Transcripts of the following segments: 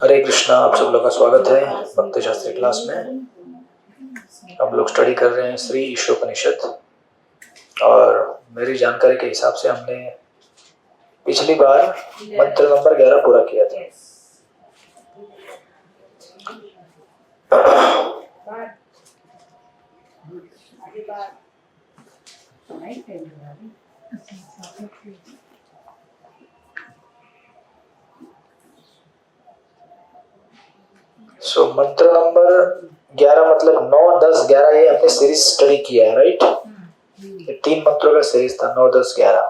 हरे कृष्णा। आप सब लोग का स्वागत है भक्ति शास्त्री क्लास में। हम लोग स्टडी कर रहे हैं श्री ईशोपनिषद और मेरी जानकारी के हिसाब से हमने पिछली बार मंत्र नंबर 11 पूरा किया था। सो मंत्र नंबर 11 मतलब 9, 10, 11 ये हमने सीरीज स्टडी किया है, राइट? ये 3 मंत्रों का सीरीज था, 9, 10, 11।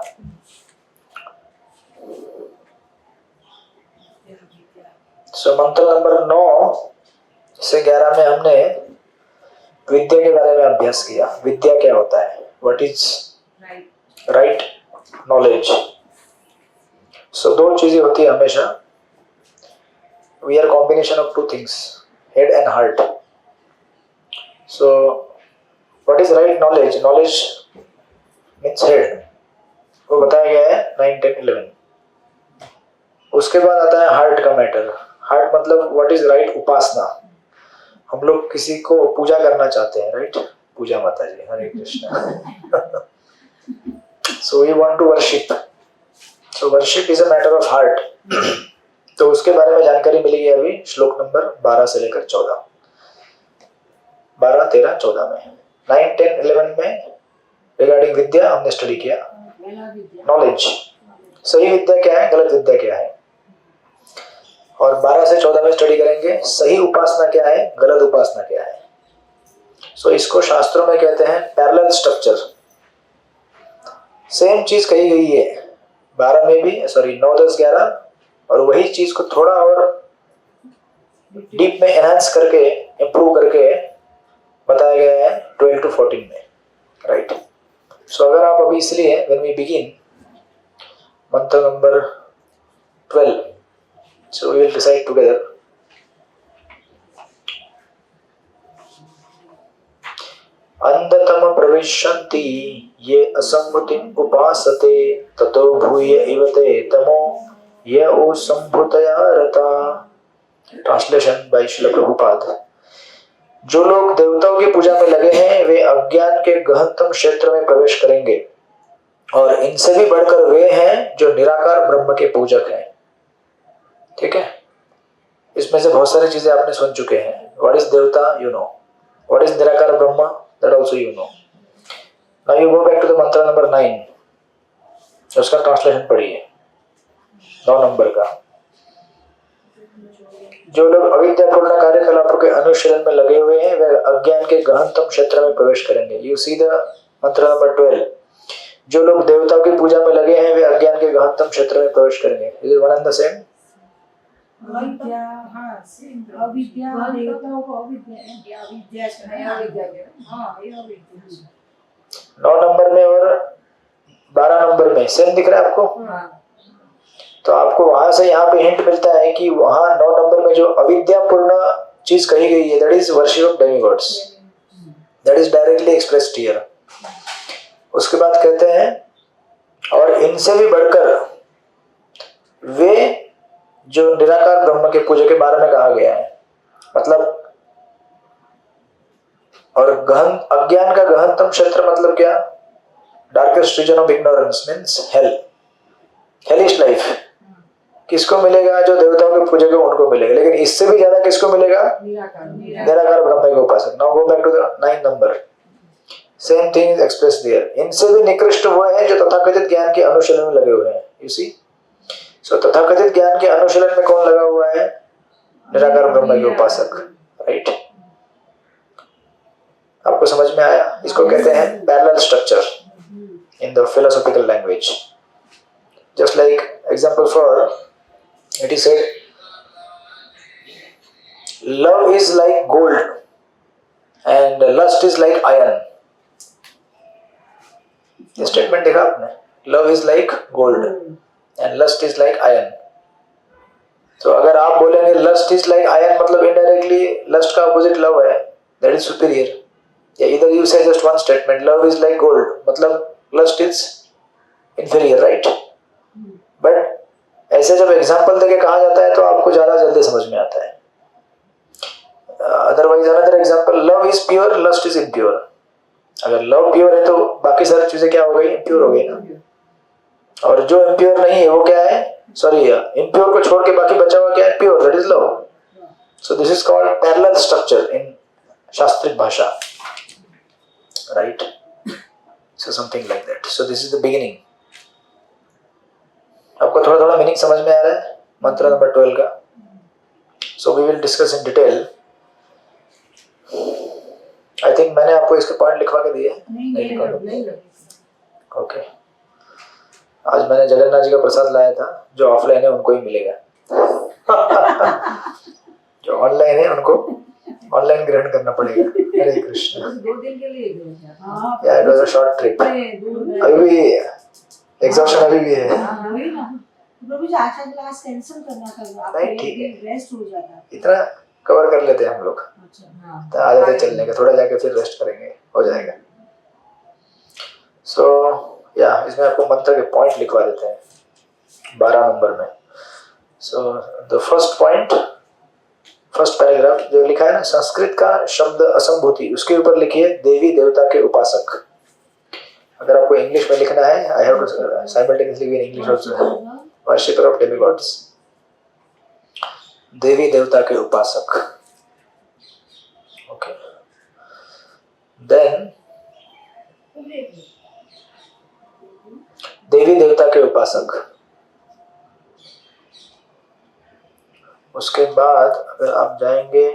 सो मंत्र नंबर 9 से 11 में हमने विद्या के बारे में अभ्यास किया। विद्या क्या होता है? What is right knowledge? So 2 चीजें होती है हमेशा। We are combination of 2 things, head and heart. So what is right knowledge? Knowledge means head, वो बताया गया है 9, 10, 11। उसके बाद आता है हार्ट का मैटर। हार्ट मतलब व्हाट इज राइट उपासना। हम लोग किसी को पूजा करना चाहते हैं, राइट? पूजा माता जी, हरे Krishna. So we want to worship. So worship is a matter of heart. तो उसके बारे में जानकारी मिलेगी अभी श्लोक नंबर 12 से लेकर 14, 12, 13, 14 में। 9, 10, 11 में रिगार्डिंग विद्या हमने स्टडी किया। नॉलेज, सही विद्या क्या है, गलत विद्या क्या है। और 12 से 14 में स्टडी करेंगे सही उपासना क्या है, गलत उपासना क्या है। सो इसको शास्त्रों में कहते हैं पैरेलल स्ट्रक्चर। सेम चीज कही गई है 12 में भी, 9, 10, 11, और वही चीज को थोड़ा और डीप में एनहांस करके इंप्रूव करके बताया गया है 12 to 14 में, राइट? सो अगर आप अभी इसलिए व्हेन वी बिगिन मंत्र number 12, so we will decide together. अंधतम प्रविशन्ति ये असंभूतिम उपासते ततो भूय इव ते तमो ये ओ संभूतया रता। Translation bye Srila Prabhupada. जो लोग देवताओं की पूजा में लगे हैं वे अज्ञान के गहनतम क्षेत्र में प्रवेश करेंगे, और इनसे भी बढ़कर वे हैं जो निराकार ब्रह्म के पूजक हैं। ठीक है, इसमें से बहुत सारी चीजें आपने सुन चुके हैं। What is devata, you know. What is nirakar Brahma, that also you know. Now you go back to the mantra number 9, उसका ट्रांसलेशन पढ़िए 9 नंबर का। जो लोग अविद्यापूर्ण कार्यकलापों के अनुशीलन में लगे हुए हैं वे अज्ञान के गहनतम क्षेत्र में प्रवेश करेंगे। You see the mantra number 12। जो लोग देवताओं की पूजा में लगे हैं वे अज्ञान के गहनतम क्षेत्र में प्रवेश करेंगे। Is it one and the same? अविद्या, हाँ, अविद्या देवताओं को अविद्या, अविद्या हाँ, ये अविद्या। 9 नंबर में और 12 नंबर में सेम दिख रहा है आपको? तो आपको वहां से यहाँ पे हिंट मिलता है कि वहां 9 नंबर में जो अविद्यापूर्ण चीज कही गई है that is worship of demigods, that is directly expressed here. उसके बाद कहते हैं और इनसे भी बढ़कर वे जो निराकार ब्रह्म के पूजा के बारे में कहा गया है। मतलब और गहन अज्ञान का गहनतम क्षेत्र मतलब क्या? Darkest region of ignorance means hell, hellish life. किसको मिलेगा? जो देवताओं के पूजक है उनको मिलेगा, लेकिन इससे भी ज्यादा किसको मिलेगा? निराकार ब्रह्म के उपासक। Now go back to the 9 number, same thing is expressed here. इनसे भी निकृष्ट वो है जो तथाकथित ज्ञान के अनुशीलन में लगे हुए हैं। यू सी, सो तथाकथित ज्ञान के अनुशीलन में कौन लगा हुआ है? निराकार ब्रह्म के उपासक, राइट? आपको समझ में आया? इसको कहते हैं parallel structure in the philosophical language. Just like example for it is said love is like gold and lust is like iron। ये स्टेटमेंट देखा आपने? love is like gold and lust is like iron। तो अगर आप बोलेंगे lust is like iron मतलब indirectly lust का opposite love है, that is superior। या either you say just one statement love is like gold मतलब lust is inferior, right? But ऐसे जब एग्जाम्पल देके कहा जाता है तो आपको ज्यादा जल्दी समझ में आता है. Otherwise another example, love is pure, lust is impure. अगर लव प्योर है तो बाकी सारी चीजें क्या हो गई? इम्प्योर हो गई ना. और जो इम्प्योर नहीं है वो क्या है? सॉरी, इम्प्योर को छोड़ के बाकी बचा हुआ क्या है? Pure, that is love. So this is called parallel structure in शास्त्रिक भाषा, right? So something like that. So this is the beginning. आपको थोड़ा थोड़ा मीनिंग समझ में आ रहा है मंत्र नंबर 12 का? So we will discuss in detail. I think मैंने आपको इसके पॉइंट लिखवा के दिए. नहीं. ओके. आज मैंने जगन्नाथ जी का प्रसाद लाया था. जो ऑफलाइन है उनको ही मिलेगा. जो ऑनलाइन है उनको ऑनलाइन ग्रहण करना पड़ेगा. हरे कृष्ण. 2 दिन के लिए गए. या it was a short trip. अभी भी एग्जॉस्शन अभी भी है. प्रभु जी आज का क्लास कैंसिल करना था. नहीं, ठीक है. रेस्ट हो जाता. इतना कवर कर लेते हैं हम लोग. अच्छा. तो आधे तक चलने का, थोड़ा जाके फिर रेस्ट करेंगे, हो जाएगा. सो या इसमें आपको मंत्र के पॉइंट लिखवा देते हैं 12 नंबर में. So the first point, first paragraph जो लिखा है ना, संस्कृत का शब्द असंभूति, उसके ऊपर लिखिए देवी देवता के उपासक. अगर आपको इंग्लिश में लिखना है, I have to simultaneously in English also. Worshipper of demigods, देवी देवता के उपासक. ओके. देन देवी देवता के उपासक. उसके बाद अगर आप जाएंगे,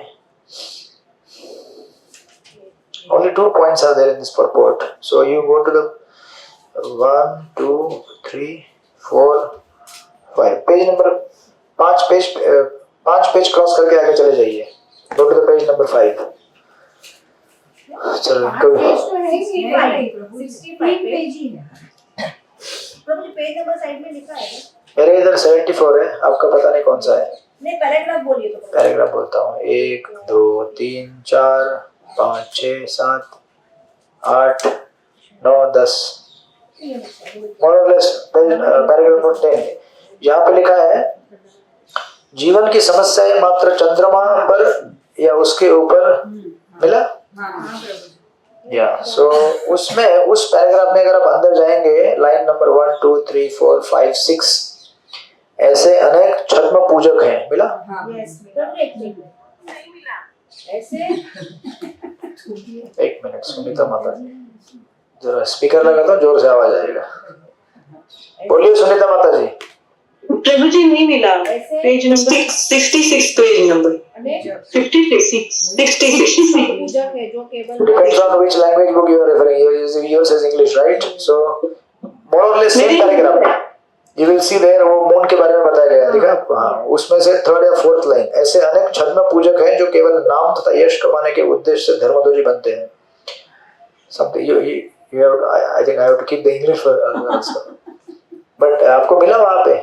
only 2 points are there in this purport. So you go to the 1, 2, 3, 4, 5 page number 5 page cross करके आगे चले जाइए. Go to the page number 5. चलो इनको 65 पेज ही है. प्रभु जी पेज नंबर साइड में लिखा है. मेरे इधर 74 है, आपका पता नहीं कौन सा है. नहीं, पैराग्राफ बोलिए तो. पैराग्राफ बोलता हूँ. 1, 2, 3, 4, 5, 6, 7, 8, 9, 10. Paragraph number 10. यहाँ पे लिखा है जीवन की समस्याएं मात्र चंद्रमा पर या उसके ऊपर. मिला? या सो उसमें उस पैराग्राफ में अगर आप अंदर जाएंगे, लाइन नंबर 1, 2, 3, 4, 5, 6, ऐसे अनेक छद्म पूजक हैं. मिला? ऐसे 1 मिनट. सुनीता माता जी, जरा स्पीकर लगाता हूँ, जोर से आवाज आएगा. बोलिए सुनीता माता जी. प्रभु जी नहीं मिला. Page number 66, page number 66. पूजक है जो केवल Depends on which language book you are referring. Yours is English, right? So more or less same paragraph. You will see there वो मून के बारे में बताया गया. देखा आपको? हाँ, उसमें से 3rd या 4th लाइन, ऐसे अनेक छद्म पूजक हैं जो केवल नाम तथा यश कमाने के उद्देश्य से धर्मध्वजी बनते हैं. Something you have, I think I have to keep the English also. But आपको मिला वहाँ पे?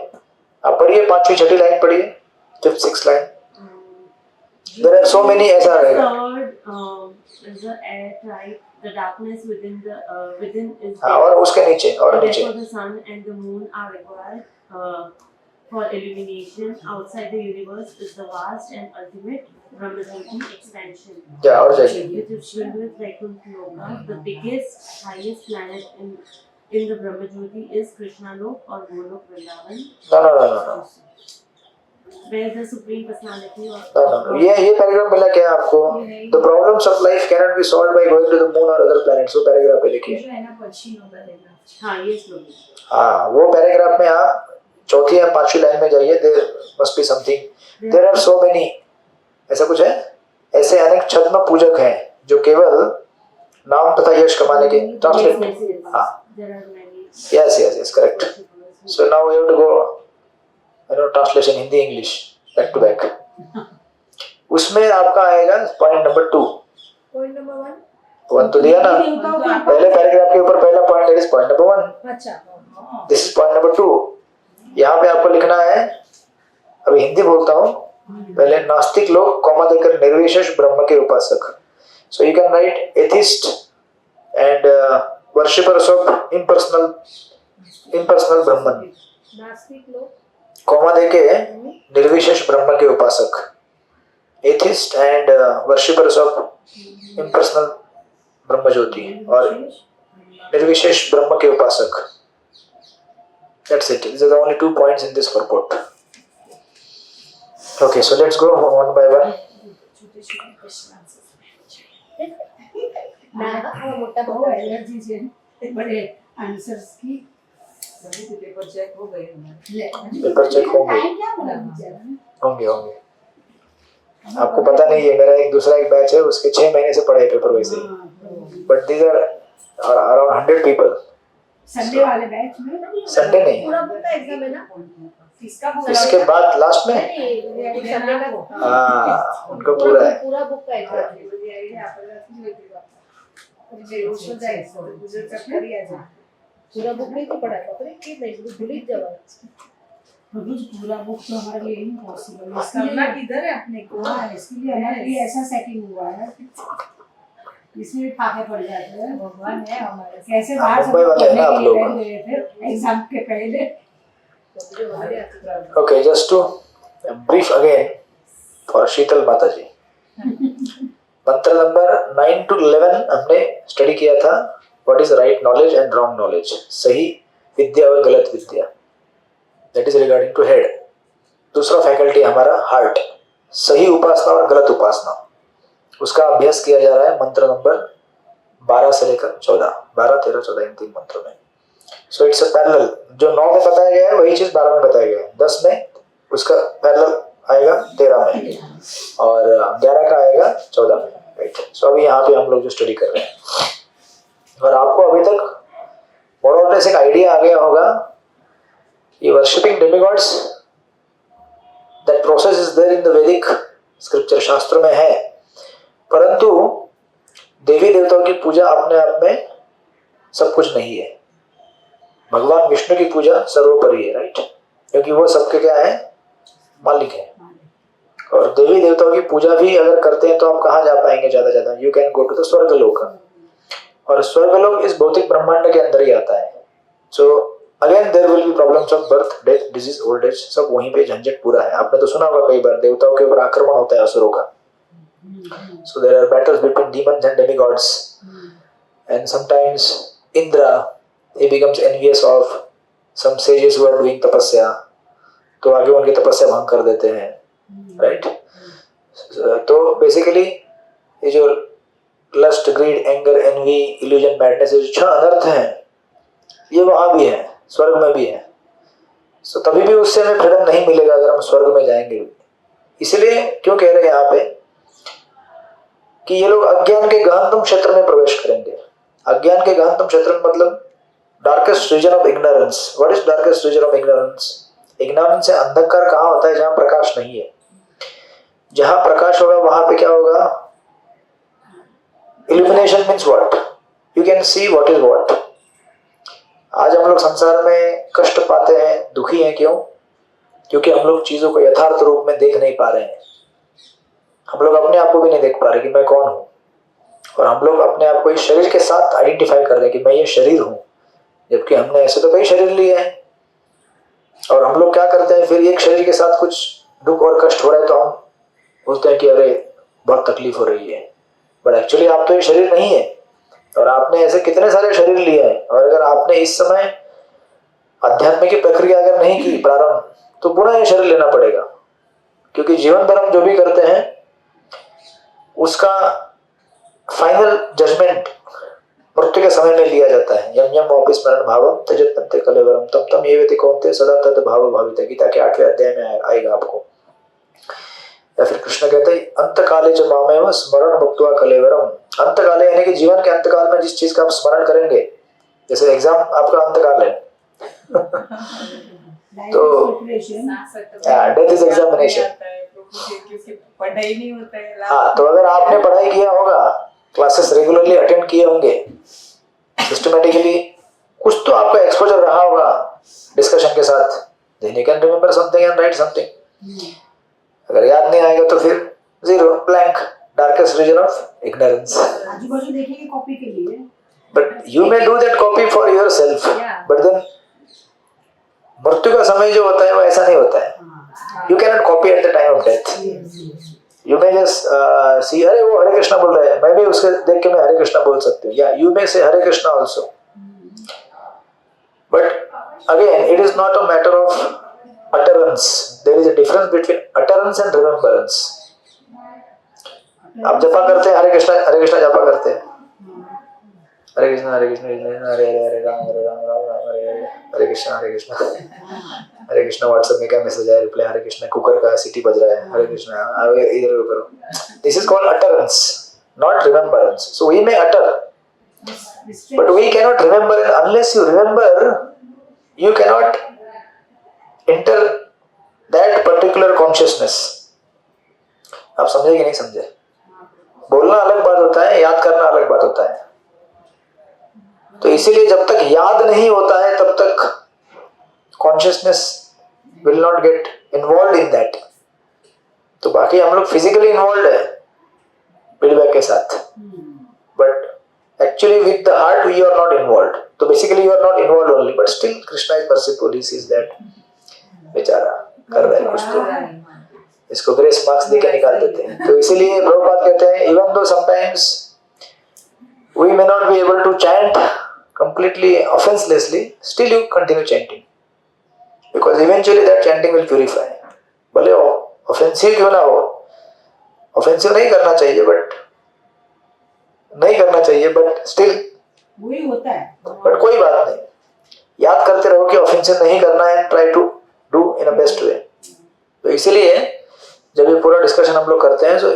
आप पढ़िए 5वीं 6ठी लाइन पढ़िए, 5th 6th line. There are so many ऐसा रहेगा. Is the air tight, the darkness within is हाँ, और उसके नीचे और नीचे. therefore the sun and the moon are required for illumination. Outside the universe is the vast and ultimate Brahmajyoti expansion. क्या और जाइए. Which is filled with Vaikuntha Loka. The biggest, highest planet in the Brahmajyoti is Krishna Lok or Golok Vrindavan. No. Where the supreme personality or No. ये paragraph मिला क्या आपको? The problems of life cannot be solved by going to the moon or other planets. वो paragraph पे लिखिए. जो है ना पश्चिम होगा देना. हाँ ये श्लोक. हाँ, वो पैराग्राफ में आप 4th या 5वीं लाइन में जाइए. There must be something. There are so many. ऐसा कुछ है? ऐसे अनेक छद्म पूजक हैं जो केवल नाम तथा यश कमाने के. ट्रांसलेट. हाँ. There are many. Yes, correct. So now we have to go. Translation Hindi English back to back. उसमें आपका आएगा पॉइंट नंबर 2. पॉइंट नंबर 1 तो दिया ना पहले पैराग्राफ के ऊपर. पहला point that is point number 1. अच्छा. This is point number 2. यहाँ पे आपको लिखना है, अभी हिंदी बोलता हूँ. पहले नास्तिक लोग कॉमा देकर निर्विशेष ब्रह्म के उपासक. So you can write atheist and worshippers of impersonal Brahman. नास्तिक लोग कॉमा देके निर्विशेष ब्रह्म के उपासक, atheist and worshippers of impersonal brahmajyoti, और निर्विशेष ब्रह्म के उपासक. That's it. These are the only 2 points in this purport. Okay, so let's go one by one. मोटा वो एलर्जी से बड़े आंसर्स की पेपर चेक हो गए हमारे. पेपर चेक होंगे टाइम क्या बोला मुझे? होंगे होंगे. आपको पता नहीं है, मेरा दूसरा एक बैच है, उसके 6 महीने से पढ़े पेपर वैसे ही. But these are around 100 people. Sunday वाले बैच में संडे नहीं, पूरा बुक का एग्जाम है ना? किसका बुक इसके बाद लास्ट में नहीं, संडे का हाँ उनका पूरा है. पूरा बुक का एग्जाम है. पूरा बुक नहीं पढ़ा है, पता नहीं कि नहीं भूल ही जावा. पूरा बुक तो हमारे लिए इम्पॉसिबल है. करना किधर है अपने को? हाँ, इसके लिए हमारे लिए ऐसा सेटिंग हुआ है, इसमें फाके पड़ जाते हैं. भगवान है हमारे. कैसे बाहर मुंबई वाले हैं ना आप लोग. गए थे एग्जाम के पहले. Okay, just to brief again for शीतल माता जी. मंत्र नंबर 9 to 11 हमने स्टडी किया था. What is right knowledge and wrong knowledge, सही विद्या और गलत विद्या. That is regarding to head. दूसरा फैकल्टी हमारा हार्ट, सही उपासना और गलत उपासना, उसका अभ्यास किया जा रहा है मंत्र नंबर 12 से लेकर 14, 12, 13, 14 इन 3 मंत्रों में. So it's a parallel. जो 9 में बताया गया है वही चीज 12 में बताया गया है. 10 में उसका पैरेलल आएगा 13 में, और 11 का आएगा 14 में. राइट. सो अभी यहाँ पे हम लोग जो स्टडी कर रहे हैं, और आपको अभी तक मोर और लेस एक आइडिया आ गया होगा. ये worshipping demigods, that process is there in the Vedic scripture, शास्त्रों में है. परंतु देवी देवताओं की पूजा अपने आप में सब कुछ नहीं है. भगवान विष्णु की पूजा सर्वोपरि है. राइट. क्योंकि वो सबके क्या है, मालिक है. और देवी देवताओं की पूजा भी अगर करते हैं तो आप कहाँ जा पाएंगे ज्यादा. You can go to the Swargalok, और स्वर्गलोक इस भौतिक ब्रह्मांड के अंदर ही आता है. So again there will be problems of birth, death, disease, old age, सब वहीं पे झंझट पूरा है. आपने तो सुना होगा कई बार देवताओं के ऊपर आक्रमण होता है असुरों का. So there are battles between demons and demigods, and sometimes Indra, he becomes envious of some sages who are doing tapasya, तो आगे उनकी तपस्या भंग कर देते हैं. राइट. तो बेसिकली ये जो lust, greed, anger, envy, illusion, madness, ये जो 6 अनर्थ हैं, ये वहां भी है, स्वर्ग में भी है. सो तभी भी उससे हमें फ्रीडम नहीं मिलेगा अगर हम स्वर्ग में जाएंगे. इसलिए क्यों कह रहे हैं यहाँ पे कि ये लोग अज्ञान के गहनतम क्षेत्र में प्रवेश करेंगे. अज्ञान के गहनतम क्षेत्र में मतलब darkest region of ignorance. What is darkest region of ignorance? Ignorance से अंधकार कहाँ होता है? जहां प्रकाश नहीं है. जहां प्रकाश होगा वहां पे क्या होगा? Illumination means what? You can see what is what. आज हम लोग संसार में कष्ट पाते हैं, दुखी हैं. क्यों? क्योंकि हम लोग चीजों को यथार्थ रूप में देख नहीं पा रहे हैं. हम लोग अपने आप को भी नहीं देख पा रहे कि मैं कौन हूं, और हम लोग अपने आप को इस शरीर के साथ आइडेंटिफाई कर रहे हैं कि मैं ये शरीर हूं, जबकि हमने ऐसे तो कई शरीर लिए हैं. और हम लोग क्या करते हैं, फिर एक शरीर के साथ कुछ दुख और कष्ट हो रहा है तो हम बोलते हैं कि अरे बहुत तकलीफ हो रही है. बट एक्चुअली आप तो ये शरीर नहीं है, और आपने ऐसे कितने सारे शरीर लिए हैं. और अगर आपने इस समय अध्यात्म की प्रक्रिया अगर नहीं की प्रारंभ, तो पुनः ये शरीर लेना पड़ेगा. क्योंकि जीवन भर हम जो भी करते हैं उसका फाइनल जजमेंट मृत्यु के समय में लिया जाता है. यम यम वापस स्मरण भावम त्यजत पंते कलेवरम तम तम ये व्यति कौनते सदा तद भाव भावित. गीता के 8वें अध्याय में आएगा आपको. या फिर कृष्ण कहते हैं अंतकाले च मामेव स्मरण भक्त्वा कलेवरम. अंतकाले यानी कि जीवन के अंतकाल में जिस चीज का आप स्मरण करेंगे, जैसे एग्जाम आपका अंतकाल है तो डेथ इज एग्जामिनेशन. पढ़ाई नहीं होता है. हाँ, तो अगर आपने पढ़ाई किया होगा, क्लासेस रेगुलरली अटेंड किए होंगे, सिस्टमेटिकली कुछ तो आपका एक्सपोजर रहा होगा डिस्कशन के साथ, then you can remember something and write something. अगर याद नहीं आएगा तो फिर zero, blank, darkest region of ignorance. आजू बाजू देखेंगे कॉपी के लिए, but you may do that copy for yourself, but then मृत्यु का समय जो होता है वो ऐसा नहीं होता है. You cannot copy at the time of death. You may just see, अरे वो हरे कृष्णा बोल रहा है, मैं भी उसके देख के मैं हरे कृष्णा बोल सकती हूँ. Yeah, you may say Hare Krishna also. But again, it is not a matter of utterance. There is a difference between utterance and remembrance. आप जपा करते हैं हरे कृष्णा जपा करते हैं. हरे कृष्णा हरे हरे हरे राम राम राम हरे कृष्णा हरे कृष्णा. व्हाट्सएप में क्या मैसेज आया, रिप्लाई हरे कृष्णा. कुकर का सीटी बज रहा है, हरे कृष्णा. इधर करो. This is called utterance, not remembrance. So we may utter, but we cannot remember. Unless you remember, you cannot enter that particular consciousness. आप समझे कि नहीं समझे? बोलना अलग बात होता है, याद करना अलग बात होता है. तो इसीलिए जब तक याद नहीं होता है तब तक consciousness will not get involve in that. तो बाकी हम लोग फिजिकली इन्वॉल्व है फीडबैक के साथ, but actually with the heart we are not involve. तो basically you are not involve only, but still Krishna is merciful. He sees that बेचारा कर रहा है कुछ, तो इसको ग्रेस मार्क्स देके निकाल देते हैं. तो इसीलिए प्रभुपाद कहते हैं even though sometimes we may not be able to chant completely offenselessly, still you continue chanting, because eventually that chanting will purify. भले offensive क्यों ना हो, offensive नहीं करना चाहिए, but still वही होता है. but कोई बात नहीं, याद करते रहो कि offensive नहीं करना है, try to do in a best way. तो इसीलिए जब ये पूरा डिस्कशन हम लोग करते हैं, तो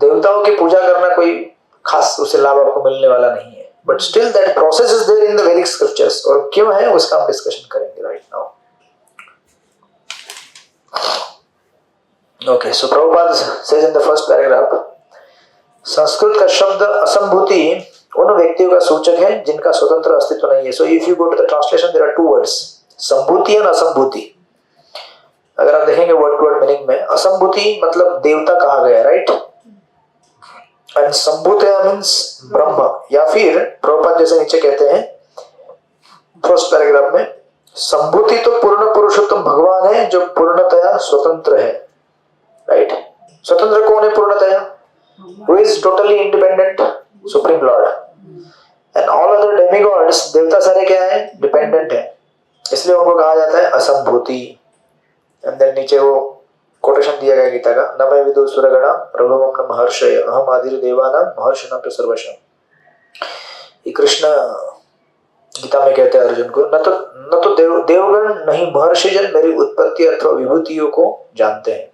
देवताओं की पूजा करना कोई खास उससे लाभ आपको मिलने वाला नहीं है, but still that process is there in the Vedic scriptures. और क्यों है उसका हम डिस्कशन करेंगे right now. Okay, so Prabhupada says in the first paragraph, Sanskrit का शब्द असंभूति उन व्यक्तियों का सूचक है जिनका स्वतंत्र अस्तित्व नहीं है. So if you go to the translation there are two words, संभूति एंड असंभूति. अगर आप देखेंगे वर्ड टू वर्ड मीनिंग में, असंभूति मतलब देवता कहा गया, राइट, एंड संभूतया मीन्स ब्रह्म. या फिर प्रभुपाद जैसे नीचे कहते हैं फर्स्ट पैराग्राफ में, संभूति तो पूर्ण पुरुषोत्तम भगवान है जो पूर्णतया स्वतंत्र है. राइट, स्वतंत्र कौन है पूर्णतया? Who is totally independent? Supreme Lord. And all other demigods, देवता सारे क्या है? डिपेंडेंट है, इसलिए उनको कहा जाता है असंभूति. एंड देन नीचे वो कोटेशन दिया गया गीता का, न मैं विदु सुरगणा प्रभवम न महर्षय अहम आदिर देवानां महर्षिणां च सर्वशः. ये कृष्ण गीता में कहते हैं अर्जुन को, न तो देवगण नहीं महर्षिजन मेरी उत्पत्ति अथवा विभूतियों को जानते हैं,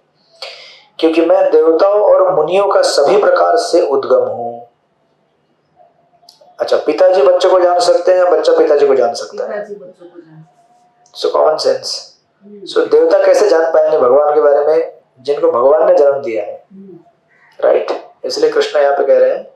क्योंकि मैं देवताओं और मुनियों का सभी प्रकार से उद्गम हूं. अच्छा, पिताजी बच्चों को जान सकते हैं या बच्चा पिताजी को जान सकता है? So common sense. सो देवता कैसे जान पाएंगे भगवान के बारे में जिनको भगवान ने जन्म दिया है, राइट. इसलिए कृष्ण यहाँ पे कह रहे हैं,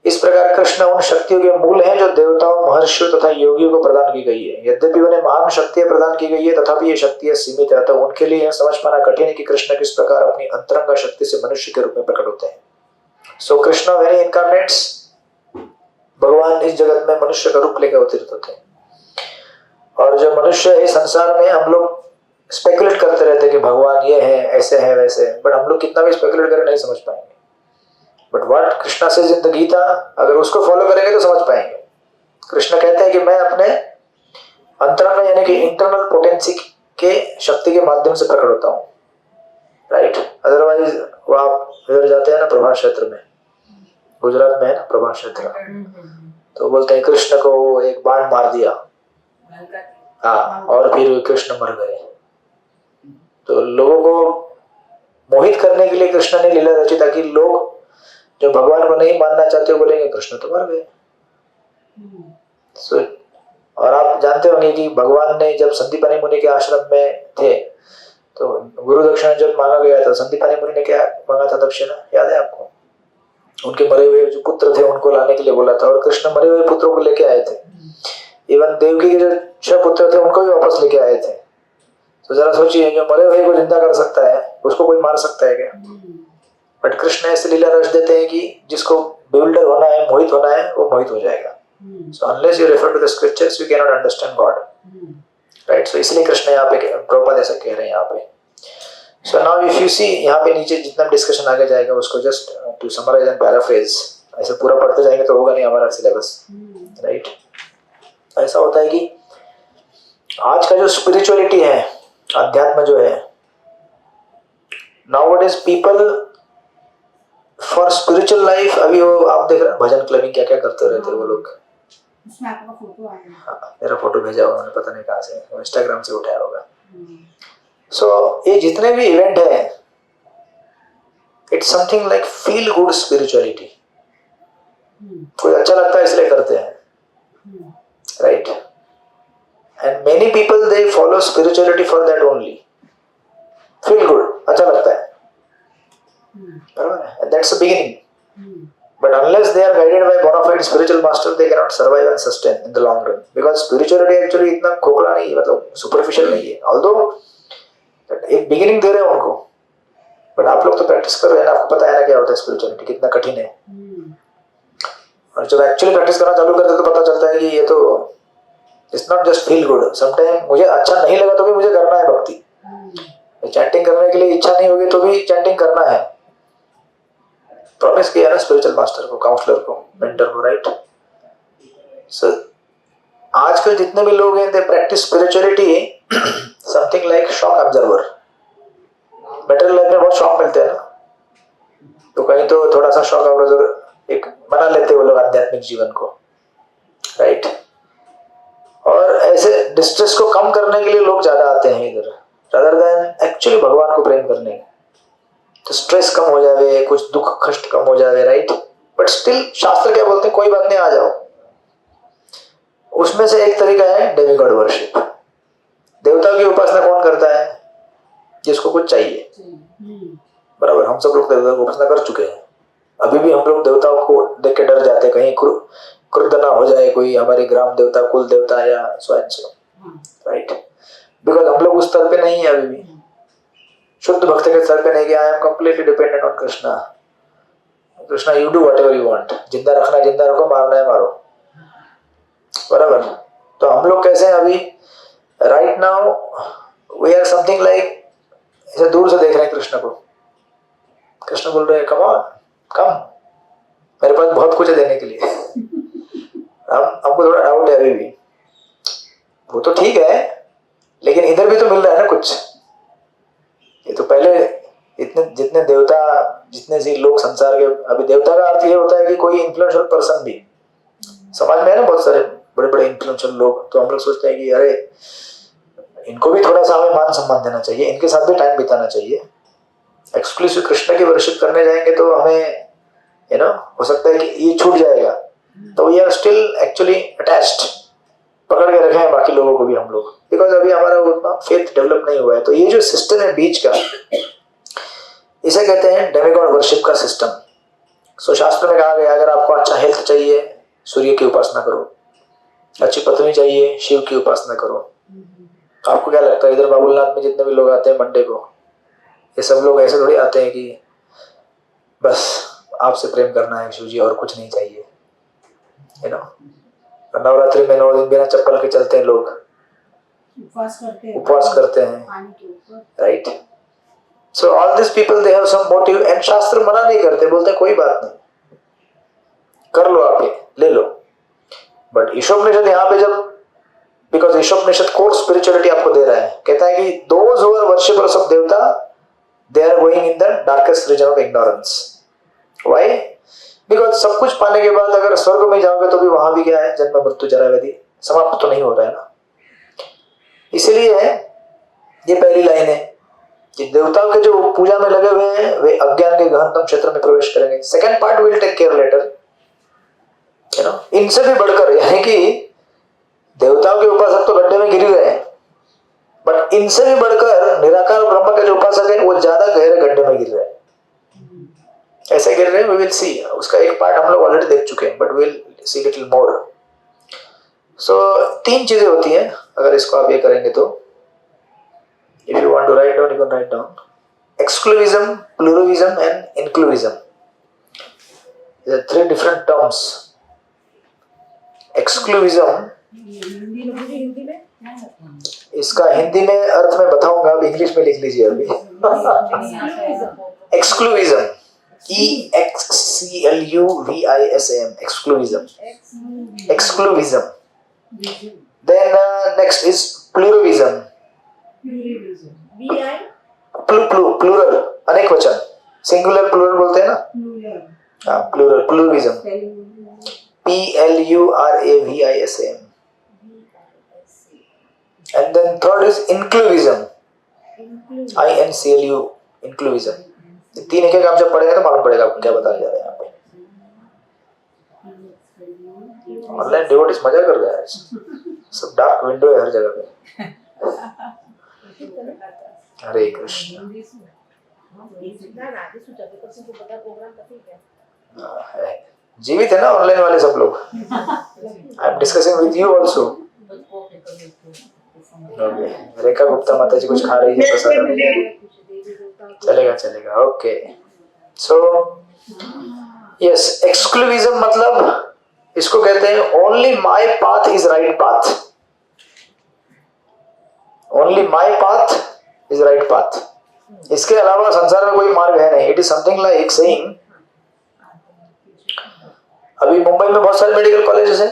इस प्रकार कृष्ण उन शक्तियों के मूल हैं जो देवताओं, महर्षियों तथा योगियों को प्रदान की गई है. यद्यपि उन्हें महान शक्तियां प्रदान की गई है, तथापि ये शक्तियां सीमित है. तो उनके लिए यह समझ पाना कठिन है कि कृष्ण किस प्रकार अपनी अंतरंग शक्ति से मनुष्य के रूप में प्रकट होते हैं. सो कृष्ण व्हेन ही इनकार्नेट्स, भगवान इस जगत में मनुष्य का रूप लेकर अवतरित होते हैं. और जो मनुष्य है संसार में, हम लोग स्पेकुलेट करते रहते हैं कि भगवान ये है, ऐसे है, वैसे, बट हम लोग कितना भी स्पेकुलेट करें नहीं समझ पाएंगे. But what Krishna says in the Gita, अगर उसको फॉलो करेंगे तो समझ पाएंगे. कृष्ण कहते हैं कि मैं अपने अंतरंग यानी कि इंटरनल पोटेंसी के शक्ति के माध्यम से प्रकट होता हूँ, राइट. अदरवाइज वो आप इधर जाते हैं ना प्रभास क्षेत्र में, गुजरात में है ना प्रभास क्षेत्र, तो बोलते हैं कृष्ण को एक बाण मार दिया, हाँ, और फिर कृष्ण मर गए. तो लोगों को मोहित करने के लिए कृष्ण ने लीला रची ताकि लोग जो भगवान को नहीं मानना चाहते बोलेंगे कृष्ण तो मर गए. और आप जानते होंगे कि भगवान ने जब संदीपानी मुनि के आश्रम में थे तो गुरु दक्षिणा जब मांगा गया था, संदीपानी मुनि ने क्या मांगा था? दक्षिणा, याद है आपको? उनके मरे हुए जो पुत्र थे उनको लाने के लिए बोला था, और कृष्ण मरे हुए पुत्रों को लेके आए थे. इवन देवकी के जो 6 पुत्र थे उनको भी वापस लेके आए थे. तो जरा सोचिए, जो मरे हुए को जिंदा कर सकता है उसको कोई मार सकता है क्या? बट कृष्ण ऐसे लीला रच देते हैं कि जिसको बिल्डर होना है, मोहित होना है, वो मोहित हो जाएगा. So unless you refer to the scriptures you can not understand God. Right. So इसलिए कृष्ण यहाँ पे प्रभुपाद ऐसा कह रहे हैं यहाँ पे. So now if you see यहाँ पे नीचे जितना डिस्कशन आगे जाएगा उसको just to summarise and paraphrase, ऐसे पूरा पढ़ते जाएंगे तो होगा नहीं हमारा सिलेबस, राइट. ऐसा होता है कि आज का जो स्पिरिचुअलिटी है, अध्यात्म जो है, nowadays people for spiritual life, अभी वो आप देख रहे हैं भजन क्लबिंग क्या क्या करते रहते हैं वो लोग. उसमें आपका फोटो आया है. हाँ, मेरा फोटो भेजा उन्होंने, पता नहीं कहाँ से, इंस्टाग्राम से उठाया होगा. सो ये जितने भी इवेंट है, it's something like feel good spirituality. कोई अच्छा लगता है इसलिए करते हैं, right. And many people they follow spirituality for that only. Feel good, अच्छा लगता है, बराबर है. That's the beginning. But unless they are guided by bona fide spiritual master, they cannot survive and sustain in the long run. Because spirituality actually इतना खोखला नहीं है, मतलब superficial नहीं है. Although एक beginning दे रहे हैं उनको, but आप लोग तो practice कर रहे हैं ना, आपको पता है ना क्या होता है spirituality, कितना कठिन है. और जब actually practice करना चालू करते हैं तो पता चलता है कि ये तो it's not just feel good. Sometimes मुझे अच्छा नहीं लगा तो भी मुझे करना है भक्ति. चैंटिंग करने के लिए इच्छा नहीं होगी तो भी चैंटिंग करना है. प्रॉमिस किया ना स्पिरिचुअल मास्टर को, काउंसलर को, मेंटर को, राइट. सो आजकल जितने भी लोग हैं, they practise spirituality something like shock observer. Material life में बहुत शॉक मिलते हैं ना, तो कहीं तो थोड़ा सा शॉक ऑब्जर्वर एक बना लेते वो लोग आध्यात्मिक जीवन को, राइट. और ऐसे डिस्ट्रेस को कम करने के लिए लोग ज्यादा आते हैं इधर, rather than एक्चुअली भगवान को प्रेम करने. तो स्ट्रेस कम हो जावे, कुछ दुख कष्ट कम हो जावे, राइट. बट स्टिल शास्त्र क्या बोलते हैं, कोई बात नहीं, आ जाओ. उसमें से एक तरीका है डेमिगॉड वर्शिप. देवता की उपासना कौन करता है? जिसको कुछ चाहिए, बराबर. हम सब लोग देवता की उपासना कर चुके हैं. अभी भी हम लोग देवताओं को देख के डर जाते हैं, कहीं क्रुद्ध ना हो जाए कोई हमारी ग्राम देवता, कुल देवता या स्वयं सो, राइट. बिकॉज हम लोग उस स्तर पे नहीं है अभी भी, शुद्ध भक्त के स्तर पे नहीं गया. I am completely dependent on Krishna. Krishna you do whatever you want. जिंदा रखना जिंदा रखो, मारना है मारो, बराबर. तो हम लोग कैसे हैं अभी, right now we are something like, ऐसे दूर से देख रहे हैं कृष्ण को. कृष्ण बोल रहे हैं कम ऑन, कम, मेरे पास बहुत कुछ है देने के लिए. हमको थोड़ा डाउट है अभी भी. वो तो ठीक है, लेकिन इधर भी तो मिल रहा है ना कुछ. ये तो पहले इतने जितने देवता, जितने से लोग संसार के, अभी देवता का अर्थ ये होता है कि कोई इन्फ्लुएंशियल पर्सन भी समाज में है ना, बहुत सारे बड़े बड़े इन्फ्लुएंशियल लोग. तो हम लोग सोचते हैं कि अरे इनको भी थोड़ा सा हमें मान सम्मान देना चाहिए, इनके साथ भी टाइम बिताना चाहिए. एक्सक्लूसिव कृष्ण की वर्शिप करने जाएंगे तो हमें हो सकता है कि ये छूट जाएगा. तो we are still actually attached, पकड़ के रखे हैं बाकी लोगों को भी हम लोग, बिकॉज अभी हमारा उतना फेथ डेवलप नहीं हुआ है. तो ये जो सिस्टम है बीच का, इसे कहते हैं डेमिगॉड वर्शिप का सिस्टम. सो शास्त्र में कहा गया, अगर आपको अच्छा हेल्थ चाहिए, सूर्य की उपासना करो. अच्छी पत्नी चाहिए, शिव की उपासना करो. आपको क्या लगता है इधर बाबुलनाथ में जितने भी लोग आते हैं मंडे को, ये सब लोग ऐसे थोड़ी आते हैं कि बस आपसे प्रेम करना है शिव जी और कुछ नहीं चाहिए. नवरात्रि में 9 दिन बिना चप्पल के चलते हैं लोग, उपवास करते हैं, right. So all this people they have some motive, and शास्त्र मना नहीं करते, बोलते हैं कोई बात नहीं, कर लो, आप ले लो. बट ईशोपनिषद यहाँ पे जब, बिकॉज ईशोपनिषद कोर स्पिरिचुअलिटी आपको दे रहा है, कहता है कि those who are worshippers of devata, they are going in the darkest region of ignorance. Why? Because सब कुछ पाने के बाद अगर स्वर्ग में जाओगे तो भी वहां भी क्या है, जन्म मृत्यु जरा व्याधि, समाप्त तो नहीं हो रहा है ना. इसलिए ये पहली लाइन है कि देवताओं के जो पूजा में लगे हुए हैं वे अज्ञान के गहनतम क्षेत्र में प्रवेश करेंगे. Second part will take care later. इनसे भी बढ़कर, यानी कि देवताओं के उपासक तो गड्ढे में गिर रहे हैं, बट इनसे भी बढ़कर निराकार ब्रह्म के जो उपासक है वो ज्यादा गहरे गड्ढे में गिर रहे हैं. ऐसे गिर रहे हैं, वी विल सी. उसका एक पार्ट हम लोग ऑलरेडी देख चुके हैं, but we will see little more. So 3 चीजें होती हैं अगर इसको आप ये करेंगे तो. If you want to write down, you can write down. Exclusivism, pluralism and inclusivism. There are 3 different terms. Exclusivism Hindi में मुझे हिंदी में क्या है? इसका हिंदी में अर्थ मैं बताऊंगा, अब इंग्लिश में लिख लीजिए अभी। एक्सक्लूविज्म, EXCLUVISM, exclusivism, exclusivism. Then next is pluralism, VI plural, अनेक वचन, सिंगुलर प्लूरल बोलते हैं ना, हाँ plural, pluralism, PLURAVISM. And then third is inclusivism, INCLU, inclusivism. ये तीन एक आप जब पढ़ेंगे तो मालूम पड़ेगा आपको क्या बताया जा रहा है यहाँ पे। ऑनलाइन डिवोटीज मजा कर रहा है, सब डार्क विंडो है हर जगह पे। हरे कृष्ण। है जीवित है ना ऑनलाइन वाले सब लोग। I am discussing with you also. Rekha Gupta माता जी कुछ खा रही है प्रसाद, चलेगा चलेगा, ओके। सो यस, एक्सक्लूसिविज्म मतलब इसको कहते हैं only my path is right path, only my path is right path, इसके अलावा संसार में कोई मार्ग है नहीं। It is something like saying, अभी मुंबई में बहुत सारे मेडिकल कॉलेजेस हैं,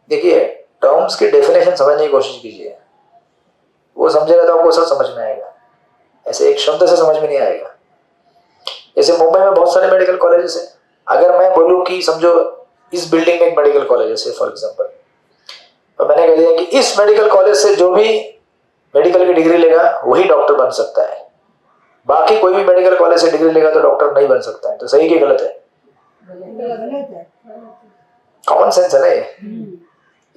देखिए टर्म्स की डेफिनेशन समझने की कोशिश कीजिए, वो समझेगा तो आपको सब समझ में आएगा, ऐसे एक शब्द से समझ में नहीं आएगा। जैसे मुंबई में बहुत सारे मेडिकल कॉलेजेस हैं, अगर मैं बोलूं कि समझो इस बिल्डिंग में एक मेडिकल कॉलेज है फॉर एग्जांपल, तो मैंने कह दिया कि इस मेडिकल कॉलेज से जो भी मेडिकल की डिग्री लेगा वही डॉक्टर बन सकता है, बाकी कोई भी मेडिकल कॉलेज से डिग्री लेगा तो डॉक्टर नहीं बन सकता है। तो सही कि गलत है? कॉमन सेंस है ना ये।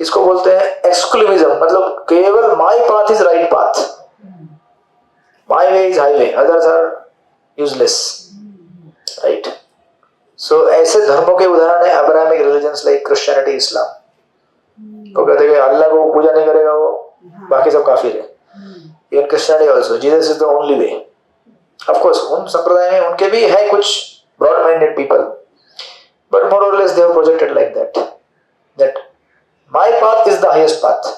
इसको बोलते हैं एक्सक्लूसिविज्म, मतलब केवल my path is right path, my way is highway, others are useless, right. So ऐसे धर्मों के उदाहरण है Abrahamic religions like Christianity, Islam. तो कहते हैं अल्लाह को पूजा नहीं करेगा वो, बाकी सब काफिर है। Even Christianity also, Jesus is the only way. Of course उन संप्रदाय में उनके भी है कुछ broad minded people, but more और less they have projected like that my path is the highest path,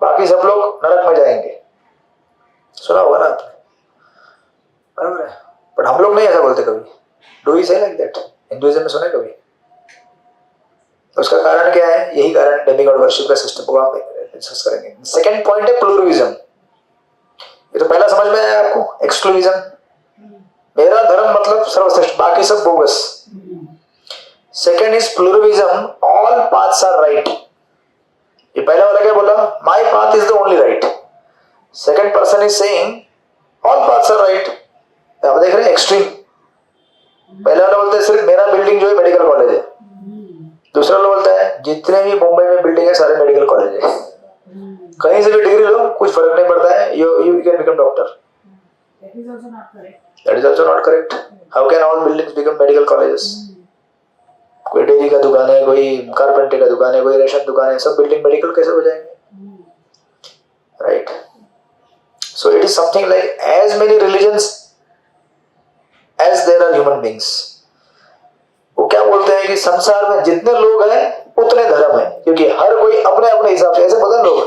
बाकी सब लोग नरक में जाएंगे। सुना होगा ना आपने, बराबर है। बट हम लोग नहीं ऐसा बोलते कभी। डू वी से लाइक दैट? हिंदुइज्म में सुना है कभी? उसका कारण क्या है? यही कारण डेमिगॉड वर्शिप का सिस्टम को आप डिस्कस करेंगे। सेकंड पॉइंट है प्लूरलिज्म। ये तो पहला समझ में आया आपको, एक्सक्लूसिविज्म, मेरा धर्म मतलब सर्वश्रेष्ठ, बाकी सब बोगस। Second is pluralism, all paths are right. ये पहला वाला क्या बोला? My path is the only right. Second person is saying all paths are right. आप देख रहे हैं एक्सट्रीम। पहले वाला बोलते हैं सिर्फ मेरा बिल्डिंग जो है मेडिकल कॉलेज है, दूसरा वाला बोलता है जितने भी मुंबई में बिल्डिंग है सारे मेडिकल कॉलेज है, कहीं से भी डिग्री लो कुछ फर्क नहीं पड़ता है, you can become doctor. That is also not correct. How can all buildings become medical colleges? कोई डेयरी का दुकान है, कोई कारपेंटरी का दुकान है, कोई रेशन दुकान है, सब बिल्डिंग मेडिकल कैसे हो जाएंगे? Right. So it is something like as many religions as there are human beings. वो क्या बोलते हैं कि संसार में जितने लोग हैं उतने धर्म हैं, क्योंकि हर कोई अपने अपने हिसाब से, ऐसे बोलते हैं लोग,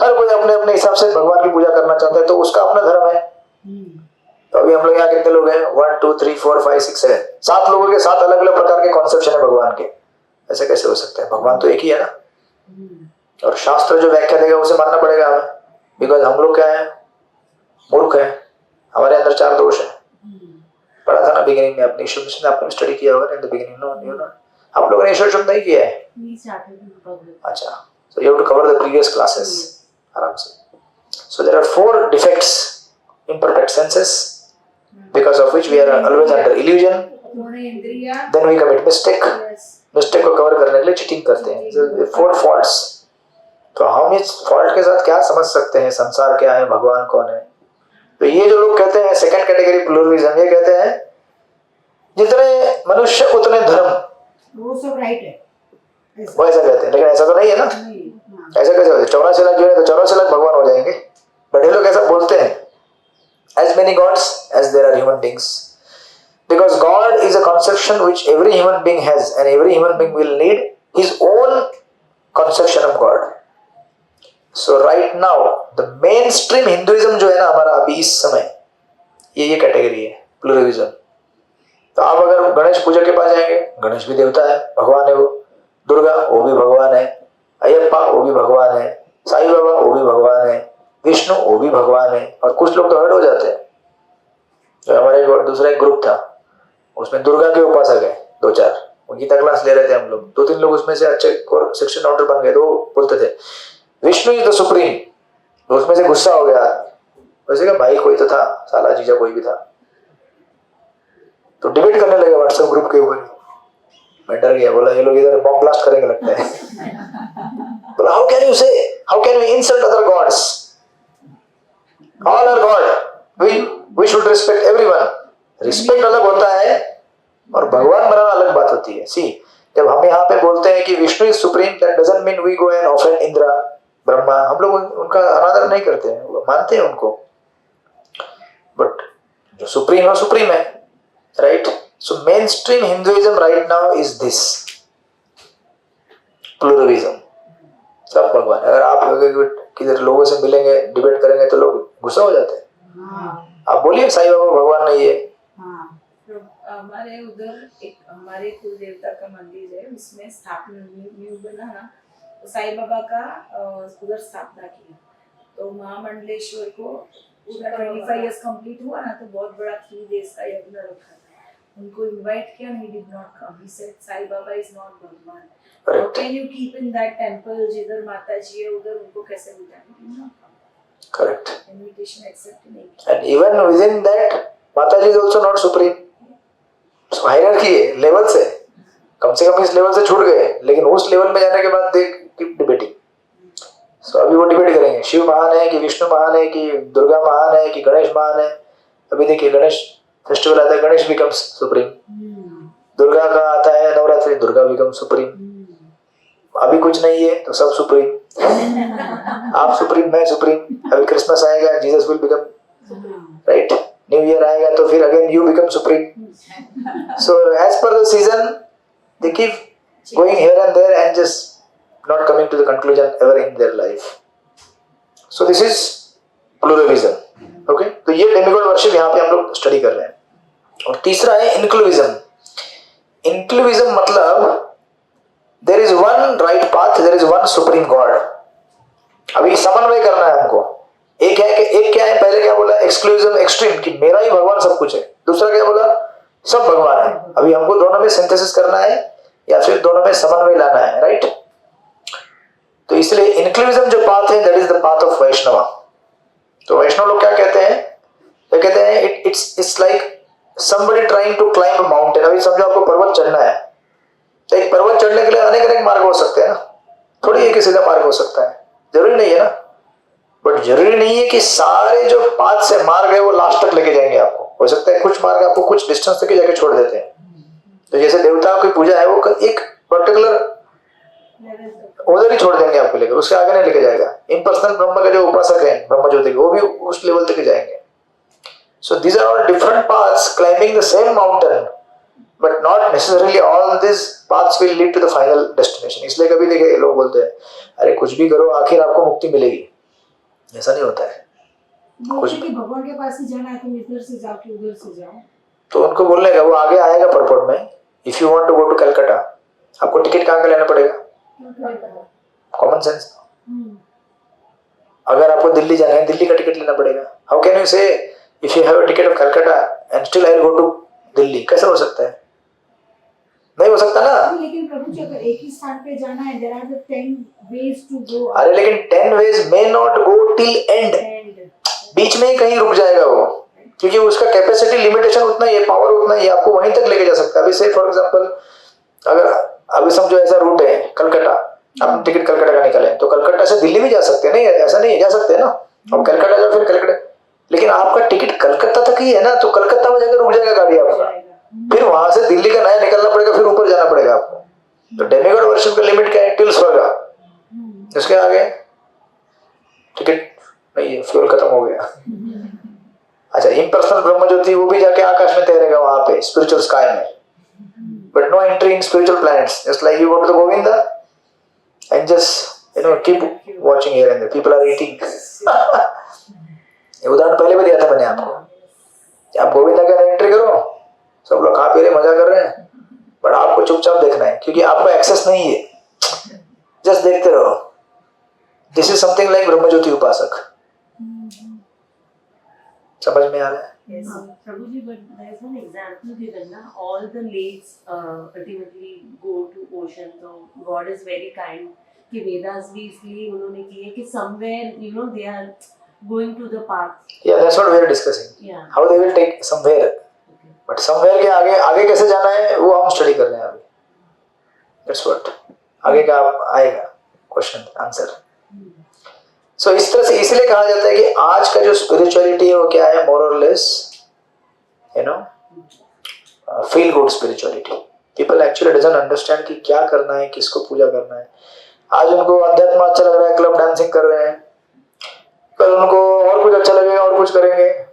हर कोई अपने अपने हिसाब से भगवान की पूजा करना चाहता है, तो उसका अपना धर्म है। तो अभी हम लोग यहाँ कितने लोग हैं? 1 2 3 4 5 6 7, 7 लोगों के 7 अलग अलग प्रकार के कॉन्सेप्शन है भगवान के। ऐसे कैसे हो सकते हैं? भगवान तो एक ही है ना, और शास्त्र जो व्याख्या देगा उसे मानना पड़ेगा हमें, बिकॉज हम लोग क्या है? मूर्ख है, हमारे अंदर 4 दोष है। पढ़ा था ना बिगिनिंग में, अपनी ईश्वर मिशन आपने स्टडी किया होगा इन द बिगिनिंग, नो आप लोगों ने ईश्वर शब्द नहीं किया है? अच्छा, so you have to cover the previous classes आराम से। So there are 4 defects, imperfect senses, because of which we are always under illusion, then we commit mistake, mistake को कवर करने के लिए चीटिंग करते हैं। 4 faults। तो हम इस फॉल्ट के साथ क्या समझ सकते हैं? संसार क्या है, भगवान कौन है? तो ये जो लोग कहते हैं सेकंड कैटेगरी प्लूरलिज्म, ये कहते हैं जितने मनुष्य उतने धर्म, वो सब राइट है, वो ऐसा कहते हैं। लेकिन ऐसा तो नहीं है ना, ऐसा कैसे होता है? 84 लाख जो है तो 84 लाख भगवान हो जाएंगे, बट ये लोग ऐसा बोलते हैं as many gods as there are human beings, because God is a conception which every human being has, and every human being will need his own conception of God. So right now the mainstream Hinduism जो है ना हमारा अभी इस समय ये category है pluralism. तो आप अगर गणेश पूजा के पास जाएंगे, गणेश भी देवता है, भगवान है वो, दुर्गा वो भी भगवान है, अयप्पा वो भी भगवान है, साईं बाबा वो भी भगवान है, विष्णु वो भी भगवान है। और कुछ लोग तो हर्ट हो जाते हैं। जो हमारे दूसरा एक ग्रुप था उसमें दुर्गा के उपासक है 2-4, गीता क्लास ले रहे थे हम लोग, 2-3 लोग उसमें से अच्छे सेक्शन ऑर्डर बन गए। तो वो बोलते थे विष्णु इज द सुप्रीम। तो उसमें से गुस्सा हो गया, वैसे का भाई कोई तो था, साला जीजा कोई भी था, तो डिबेट करने लगे व्हाट्सएप ग्रुप के ऊपर। मैं डर गया, बोला ये लोग इधर बॉम्ब ब्लास्ट करेंगे लगता है। बोला how can you insult other gods, all are god, we should respect everyone. Respect अलग होता है और भगवान बनाना अलग बात होती है। सी, जब हम यहाँ पे बोलते हैं कि Vishnu is supreme, that doesn't mean we go and offend Indra Brahma. हम लोग उनका अनादर नहीं करते हैं, मानते हैं उनको, बट जो सुप्रीम है सुप्रीम है, right. So main stream Hinduism right now is this pluralism, सब भगवान। अगर आप किधर लोगों से मिलेंगे, डिबेट करेंगे तो लोग गुस्सा हो जाते हैं। आप बोलिए साईं बाबा भगवान नहीं है। हमारे उधर एक हमारे कुल देवता का मंदिर है, उसमें स्थापना न्यू बना ना, तो साईं बाबा का उधर स्थापना की। तो महामंडलेश्वर को पूरा 25 इयर्स कंप्लीट हुआ ना, तो बहुत बड़ा 3 days का यज्ञ रखा था। उनको इनवाइट किया, he did not come. He said Sai Baba is not भगवान। How can you keep in that temple जिधर माता जी है उधर उनको कैसे बुलाएंगे? Correct. Invitation accepted नहीं। And even within that, माता जी is also not supreme. So hierarchy है, लेवल्स है। कम से कम इस लेवल से छूट गए, लेकिन उस लेवल में जाने के बाद दे कीप डिबेटिंग। सो अभी वो डिबेट करेंगे, शिव महान है कि विष्णु महान है कि दुर्गा महान है कि गणेश महान है। अभी देखिए गणेश फेस्टिवल आता है, गणेश बिकम्स सुप्रीम। दुर्गा का आता है नवरात्रि, दुर्गा बिकम सुप्रीम। अभी कुछ नहीं है तो सब सुप्रीम। आप सुप्रीम, मैं सुप्रीम। अभी क्रिसमस आएगा, Jesus will become, right. New year आएगा तो फिर again you become supreme. So as per the season they keep going here and there and just not coming to the conclusion ever in their life. So this is pluralism, okay. तो ये demigod worship यहाँ पे हम लोग study कर रहे हैं। और तीसरा है इंक्लूविज्म। इंक्लूविज्म मतलब there is one right path, there is one supreme god. अभी समन्वय करना है हमको। एक है कि एक क्या है, पहले क्या बोला, एक्सक्लूसिव एक्सट्रीम कि मेरा ही भगवान सब कुछ है। दूसरा क्या बोला, सब भगवान है। अभी हमको दोनों में सिंथेसिस करना है या फिर दोनों में समन्वय लाना है, राइट। तो इसलिए इंक्लूसिव जो पाथ है that is the path of Vaishnava. तो वैष्णव लोग क्या कहते हैं, तो कहते हैं it's like somebody trying to climb a mountain। अभी समझो आपको पर्वत चढ़ना है, तो एक पर्वत चढ़ने के लिए अनेक मार्ग हो सकते हैं ना, थोड़ी एक सीधा मार्ग हो सकता है, जरूरी नहीं है ना। बट जरूरी नहीं है कि सारे जो पाथ से मार्ग है वो लास्ट तक लेके जाएंगे आपको। हो सकता है कुछ मार्ग आपको कुछ डिस्टेंस तक जाके छोड़ देते हैं। तो जैसे देवताओं की पूजा है वो एक पर्टिकुलर उधर ही छोड़ देंगे आपको लेकर, उसके आगे नहीं लेके जाएगा। इम्पर्सनल ब्रह्म के जो उपासक हैं ब्रह्म ज्योति के, वो भी उस लेवल तक जाएंगे। So these are all different paths climbing the same mountain, but not necessarily all these paths will lead to the final destination। इसलिए कभी देखे लोग बोलते हैं अरे कुछ भी करो आखिर आपको मुक्ति मिलेगी, ऐसा नहीं होता है। कुछ कि भगवान के पास ही जाना है, तुम इधर से जाओ कि उधर से जाओ। तो उनको बोलने का वो आगे आएगा पर्पट में। If you want to go to Calcutta, आपको टिकट कहाँ का लेना पड़ेगा, कॉमन सेंस। अगर आपको दिल्ली जाना है, दिल्ली का टिकट लेना पड़ेगा। हाउ कैन यू से if you have a ticket of Calcutta and still I will go to Delhi, कैसे हो सकता है, नहीं हो सकता ना। लेकिन प्रभु जी अगर एक ही स्थान पे जाना है, there are the 10 ways to go। अरे लेकिन 10 ways may not go till end, बीच में ही कहीं रुक जाएगा वो, क्योंकि उसका कैपेसिटी लिमिटेशन उतना ही है, पावर उतना ही है, आपको वहीं तक लेके जा सकता है। अभी से फॉर एग्जांपल अगर अभी समझो ऐसा रूट है कलकत्ता, आप टिकट कलकत्ता का निकाले तो कलकत्ता से दिल्ली भी जा सकते हैं, नहीं ऐसा नहीं है, जा सकते हैं ना। अब कलकत्ता जाओ फिर कलकत्ता, लेकिन आपका टिकट कलकत्ता तक ही है ना, तो कलकत्ता में जाकर रुक जाएगा गाड़ी आपका, फिर वहां से दिल्ली का नया निकलना पड़ेगा, फिर ऊपर जाना पड़ेगा आपको। तो डेमिगॉड वर्शिप का लिमिट क्या है, टिल स्वर्ग। इसके आगे टिकट नहीं है, फ्यूल खत्म हो गया। अच्छा, इम्पर्सनल ब्रह्म ज्योति वो भी जाके आकाश में तैरेगा वहां पे स्पिरिचुअल स्काई में, but no entry in spiritual planets. Just like you go to the Govinda and just keep watching here and there. People are eating. ये उदाहरण पहले भी दिया था मैंने आपको कि आप गोविंदा के अंदर एंट्री करो, सब लोग खा पी रहे मजा कर रहे हैं, बट आपको चुपचाप देखना है क्योंकि आपको एक्सेस नहीं है, जस्ट देखते रहो. दिस इज समथिंग लाइक ब्रह्मज्योति उपासक. समझ में आ रहा है? Yes, Prabhuji, but there is one example given na. All the lakes ultimately go to ocean. So God is very kind. कि Vedas भी इसलिए उन्होंने किए कि somewhere they are going to the path. Yeah, that's what we are discussing. Yeah. How they will take somewhere, but somewhere के आगे कैसे जाना है वो हम स्टडी कर रहे हैं अभी. That's what आगे का आएगा क्वेश्चन आंसर. सो इस तरह से इसलिए कहा जाता है कि आज का जो स्पिरिचुअलिटी है वो क्या है, मोर और less feel good spirituality. People actually doesn't understand कि क्या करना है, किसको पूजा करना है. आज उनको अध्यात्म अच्छा लग रहा है, क्लब डांसिंग कर रहे हैं, कल उनको और कुछ अच्छा लगेगा और कुछ करेंगे.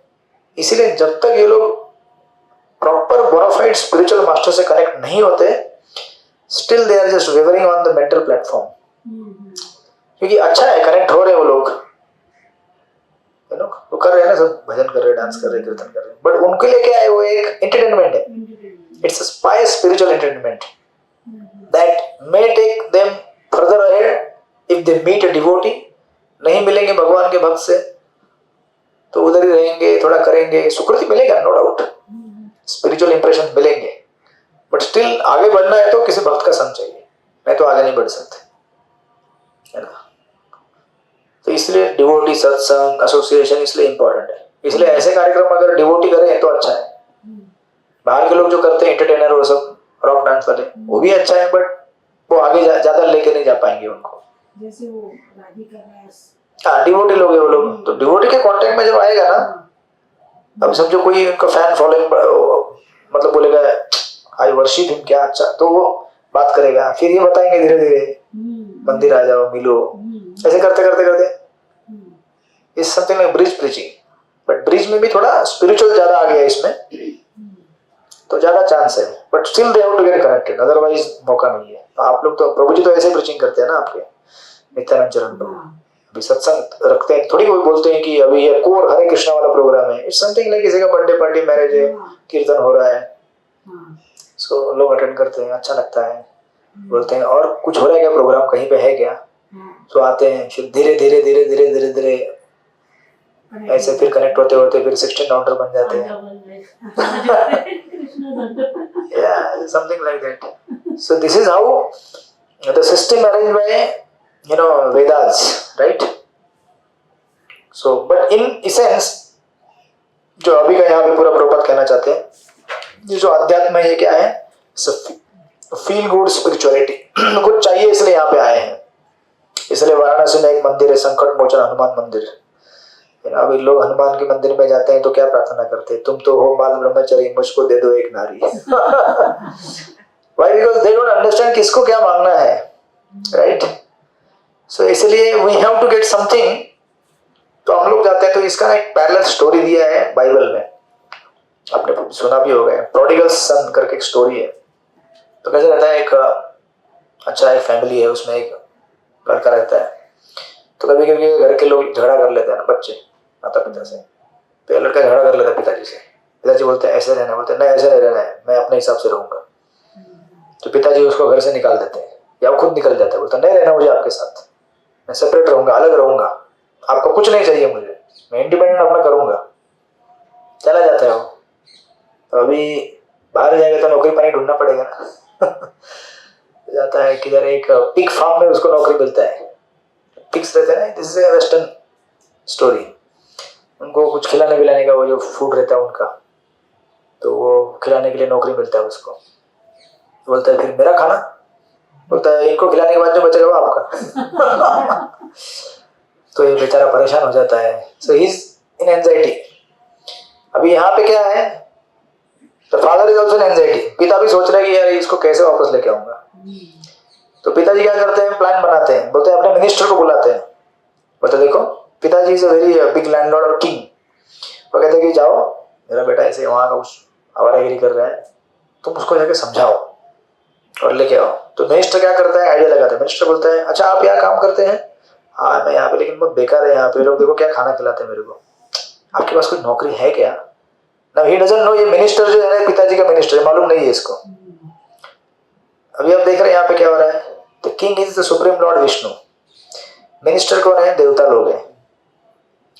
इसीलिए जब तक ये लोग प्रॉपर बोनाफाइड स्पिरिचुअल मास्टर से कनेक्ट नहीं होते, still they are just wavering on the mental platform. क्योंकि अच्छा है, कनेक्ट हो रहे हैं वो लोग, वो कर रहे हैं ना, सब भजन कर रहे हैं, डांस कर रहे हैं, कीर्तन कर रहे हैं, बट उनके लिए क्या है, वो एक एंटरटेनमेंट है. It's a spice spiritual entertainment that may take them further ahead if they meet a devotee. नहीं मिलेंगे भगवान के भक्त से तो उधर ही रहेंगे, थोड़ा करेंगे, सुकृति मिलेगा नो डाउट, स्पिरिचुअल इंप्रेशन मिलेंगे, बट स्टिल आगे बढ़ना है तो किसी भक्त का संग चाहिए, नहीं तो आगे नहीं बढ़ सकते, है ना. तो इसलिए डिवोटी सत्संग एसोसिएशन इसलिए इंपॉर्टेंट है. इसलिए ऐसे कार्यक्रम अगर डिवोटी करें तो अच्छा है. बाहर के लोग जो करते हैं एंटरटेनर, वो सब रॉक डांस वाले, वो भी अच्छा है, बट वो आगे ज्यादा लेके नहीं जा पाएंगे उनको. जैसे वो राधी कर रहा है. हाँ, डिवोटी लोग है वो लोग, तो डिवोटी के कांटेक्ट में जब आएगा ना, अब समझो कोई उनका फैन फॉलोइंग मतलब बोलेगा आई वर्शिप हिम, क्या अच्छा, तो वो बात करेगा, फिर ये बताएंगे धीरे धीरे मंदिर आ जाओ, मिलो, ऐसे करते करते करते इस something like bridge preaching. But bridge में भी थोड़ा स्पिरिचुअल ज्यादा आ गया इसमें, तो ज्यादा चांस है, but still they have to get connected, otherwise मौका नहीं है. तो आप लोग तो प्रभु जी तो ऐसे प्रीचिंग करते हैं ना, आपके नित्यानंद चरण प्रभु अभी सत्संग रखते हैं, थोड़ी कोई बोलते हैं कि अभी ये कोर हरे कृष्णा वाला प्रोग्राम है. इट्स समथिंग लाइक किसी का बर्थडे पार्टी, मैरिज है, कीर्तन हो रहा है, सो लोग अटेंड करते हैं, अच्छा लगता है, बोलते हैं और कुछ हो रहा है क्या, प्रोग्राम कहीं पे है क्या, तो आते हैं, फिर धीरे धीरे धीरे धीरे धीरे धीरे ऐसे फिर कनेक्ट होते होते फिर 16 राउंडर बन जाते हैं. Yeah, something like that. So this is how the system arranged by Vedas, right? So, but in essence, जो अभी का यहाँ पे पूरा प्रभुपाद कहना चाहते हैं, ये जो अध्यात्म है ये क्या है, फील गुड स्पिरिचुअलिटी. कुछ चाहिए इसलिए यहाँ पे आए हैं. इसलिए वाराणसी में एक मंदिर है, संकट मोचन हनुमान मंदिर. अभी लोग हनुमान के मंदिर में जाते हैं तो क्या प्रार्थना करते हैं, तुम तो हो बाल ब्रह्मचारी, मुझको दे दो एक नारी. Why? Because they don't understand किसको क्या मांगना है, right? So इसलिए we have to get something. तो हम लोग जाते हैं, तो इसका एक पैरेलल स्टोरी दिया है बाइबल में, आपने सुना भी होगा, प्रोडिगल सन करके एक स्टोरी है. तो कैसे रहता है, एक अच्छा एक फैमिली है, उसमें एक लड़का रहता है. तो कभी कभी घर के लोग झगड़ा कर लेते हैं ना, बच्चे माता पिता से, तो लड़का झगड़ा कर लेता है पिताजी से. पिताजी बोलते हैं ऐसे रहना, बोलते हैं नहीं ऐसे नहीं रहना है, मैं अपने हिसाब से रहूंगा. तो पिताजी उसको घर से निकाल देते हैं, या वो खुद निकल जाता है, बोलता नहीं रहना मुझे आपके साथ, मैं सेपरेट रहूंगा, अलग रहूंगा, आपको कुछ नहीं चाहिए मुझे, मैं इंडिपेंडेंट अपना करूंगा. चला जाता है वो. तो अभी बाहर जाएगा तो नौकरी पानी ढूंढना पड़ेगा ना. जाता है किधर, एक पिग फार्म में उसको नौकरी मिलता है. पिग्स रहते हैं ना, this is a western story. उनको कुछ खिलाने पिलाने का वो जो फूड रहता है उनका, तो वो खिलाने के लिए नौकरी मिलता है उसको. बोलता है फिर मेरा खाना, बोलता है इनको खिलाने के बाद जो बचेगा वो आपका. तो ये बेचारा परेशान हो जाता है. सो ही इज इन एंजाइटी. अभी यहाँ पे क्या है, तो father is also in anxiety. पिता भी सोच रहे हैं कि यार इसको कैसे वापस लेके आऊंगा. तो पिताजी क्या करते हैं, प्लान बनाते हैं, बोलते हैं अपने मिनिस्टर को बुलाते हैं, बोलते देखो पिताजी is a very big landlord और किंग. वो कहते हैं कि जाओ, मेरा बेटा ऐसे वहाँ का कुछ आवारागिरी कर रहा है, तुम उसको जाके समझाओ, और लेके आओ। तो मिनिस्टर क्या करता है, आइडिया लगाता है। मिनिस्टर बोलता है अच्छा आप यहाँ काम करते हैं, हाँ मैं यहाँ पे, लेकिन बहुत बेकार है यहाँ पे, लोग देखो क्या खाना खिलाते हैं मेरे को, आपके पास कोई नौकरी है क्या? ना ही डजंट नो, ये मिनिस्टर जो है पिताजी का मिनिस्टर, मालूम नहीं है इसको। अभी आप देख रहे हैं यहाँ पे क्या हो रहा है, the king is the supreme Lord Vishnu, minister कौन है, देवता लोग हैं।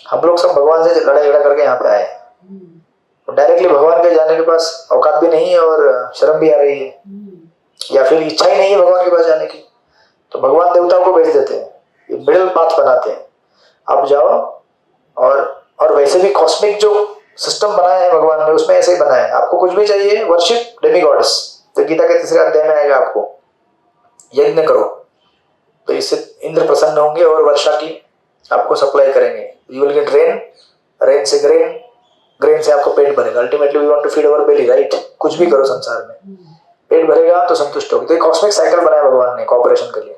हम लोग सब भगवान से लड़ाई झगड़ा करके यहाँ पे आए, डायरेक्टली भगवान के जाने के पास औकात भी नहीं है और शर्म भी आ रही है, या फिर इच्छा ही नहीं है भगवान के पास जाने की, तो भगवान देवताओं को भेज देते हैं, ये मिडिल पाथ बनाते हैं, आप जाओ। और वैसे भी कॉस्मिक जो सिस्टम बनाया है भगवान ने, उसमें ऐसे ही बनाया है, आपको कुछ भी चाहिए वर्शिप डेमिगॉड्स, तो गीता के 3रे अध्याय में आएगा, आपको यज्ञ करो तो इससे इंद्र प्रसन्न होंगे और वर्षा की आपको सप्लाई करेंगे, you will get rain, rain से ग्रेन, ग्रेन से आपको पेट भरेगा। Ultimately we want to feed our belly, right? कुछ भी करो संसार में, पेट भरेगा तो संतुष्ट होगी। तो एक कॉस्मिक साइकिल बनाया भगवान ने कॉपरेशन के लिए।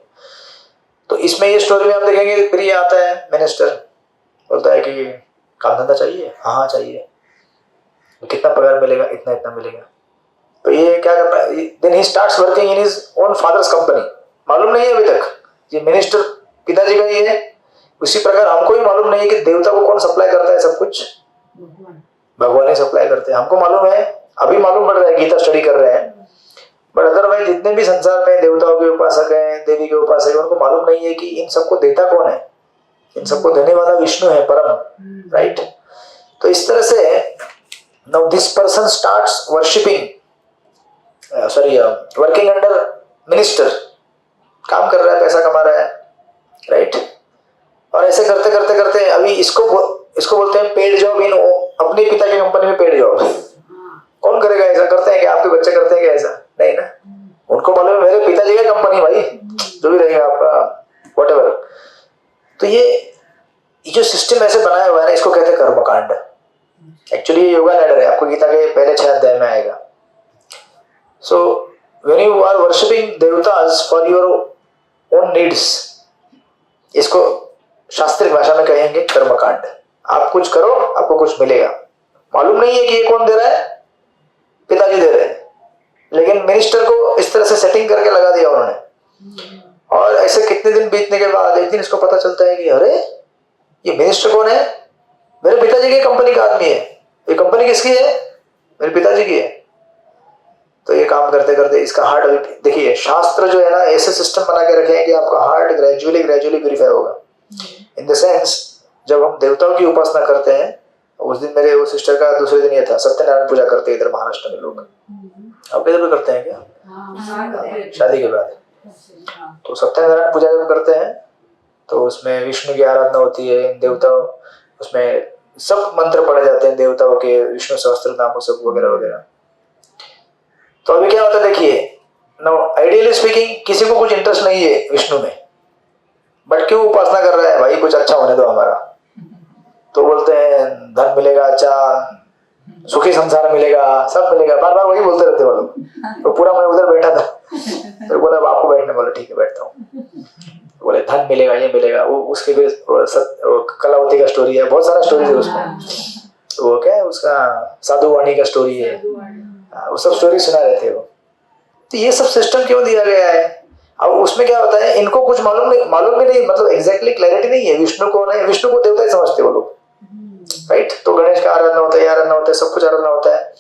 तो इसमें ये स्टोरी में आप देखेंगे, फिर ये आता है मिनिस्टर, बोलता है कि काम धंधा चाहिए, हाँ चाहिए, कितना पगार मिलेगा, इतना इतना मिलेगा। तो ये क्या करना है, then he starts working in his own father's company. मालूम नहीं है अभी तक ये मिनिस्टर पिताजी का ही है। उसी प्रकार हमको भी मालूम नहीं है कि देवता को कौन सप्लाई करता है, सब कुछ भगवान ही सप्लाई करते हैं। हमको मालूम है, अभी मालूम पड़ रहा है, गीता स्टडी कर रहे हैं, बट अदरवाइज जितने भी संसार में देवताओं के उपासक हैं, देवी के उपासक हैं, उनको मालूम नहीं है कि इन सबको देता कौन है, इन सबको देने वाला विष्णु है, परम, राइट? तो इस तरह से now this person starts worshipping, working under minister, काम कर रहा है, पैसा कमा रहा है, राइट? और ऐसे करते करते करते अभी इसको बोलते हैं पेड जॉब इन, अपने पिता की कंपनी में पेड जॉब। कौन करेगा ऐसा? करते हैं क्या आपके बच्चे करते हैं क्या ऐसा? नहीं ना, उनको मालूम है मेरे पिताजी की कंपनी, भाई जो भी रहेगा आपका व्हाटएवर। तो ये जो सिस्टम ऐसे बनाया हुआ है ना, इसको कहते हैं कर्मकांड। एक्चुअली ये योगा लैडर है, आपको गीता के पहले 6 अध्याय में आएगा। So when you are worshipping देवतास फॉर योर ओन नीड्स, इसको शास्त्रीय भाषा में कहेंगे कर्मकांड। आप कुछ करो, आपको कुछ मिलेगा। मालूम नहीं है कि ये कौन दे रहा है, पिताजी दे रहे हैं, लेकिन मिनिस्टर को इस तरह से सेटिंग करके लगा दिया उन्होंने। और ऐसे कितने दिन बीतने के बाद एक दिन इसको पता चलता है कि अरे ये मिनिस्टर कौन है, मेरे पिताजी की कंपनी का आदमी है। ये कंपनी किसकी है? मेरे पिताजी की है। तो ये काम करते करते इसका हार्ट, देखिए शास्त्र जो है ना ऐसे सिस्टम बना के रखे हैं कि आपका हार्ट ग्रेजुअली प्यूरिफाई होगा। इन द सेंस जब हम देवताओं की उपासना करते हैं, उस दिन मेरे वो सिस्टर का दूसरे दिन ये था, सत्यनारायण पूजा करते हैं इधर महाराष्ट्र में लोग। आप इधर भी करते हैं क्या? शादी के बाद तो सत्यनारायण पूजा जब करते हैं तो उसमें विष्णु की आराधना होती है, देवताओं, उसमें सब मंत्र पढ़े जाते हैं देवताओं के, विष्णु सहस्त्र नाम सब वगैरह वगैरह। तो अभी क्या होता है देखिए, नो आइडियली स्पीकिंग किसी को कुछ इंटरेस्ट नहीं है विष्णु में, बट क्यों उपासना कर रहा है, भाई कुछ अच्छा होने दो हमारा। तो बोलते हैं धन मिलेगा, अच्छा सुखी संसार मिलेगा, सब मिलेगा, बार बार वही बोलते रहते वो लोग। तो पूरा मैं उधर बैठा था, तो बोला आपको बैठने, बोला ठीक है बैठता हूँ। बोले धन मिलेगा, ये मिलेगा, वो उसके फिर कलावती का स्टोरी है, बहुत सारा स्टोरी है उसमें। तो वो क्या है, उसका साधु वाणी का स्टोरी है, वो सब स्टोरी सुना रहे थे वो। तो ये सब सिस्टम क्यों दिया गया है? अब उसमें क्या होता है, इनको कुछ मालूम भी नहीं, मतलब एग्जैक्टली क्लैरिटी नहीं है विष्णु कौन है। विष्णु को देवता ही समझते वो लोग, राइट? तो गणेश का आराधना होता है, ये आराधना होता है, सब कुछ आराधना होता है।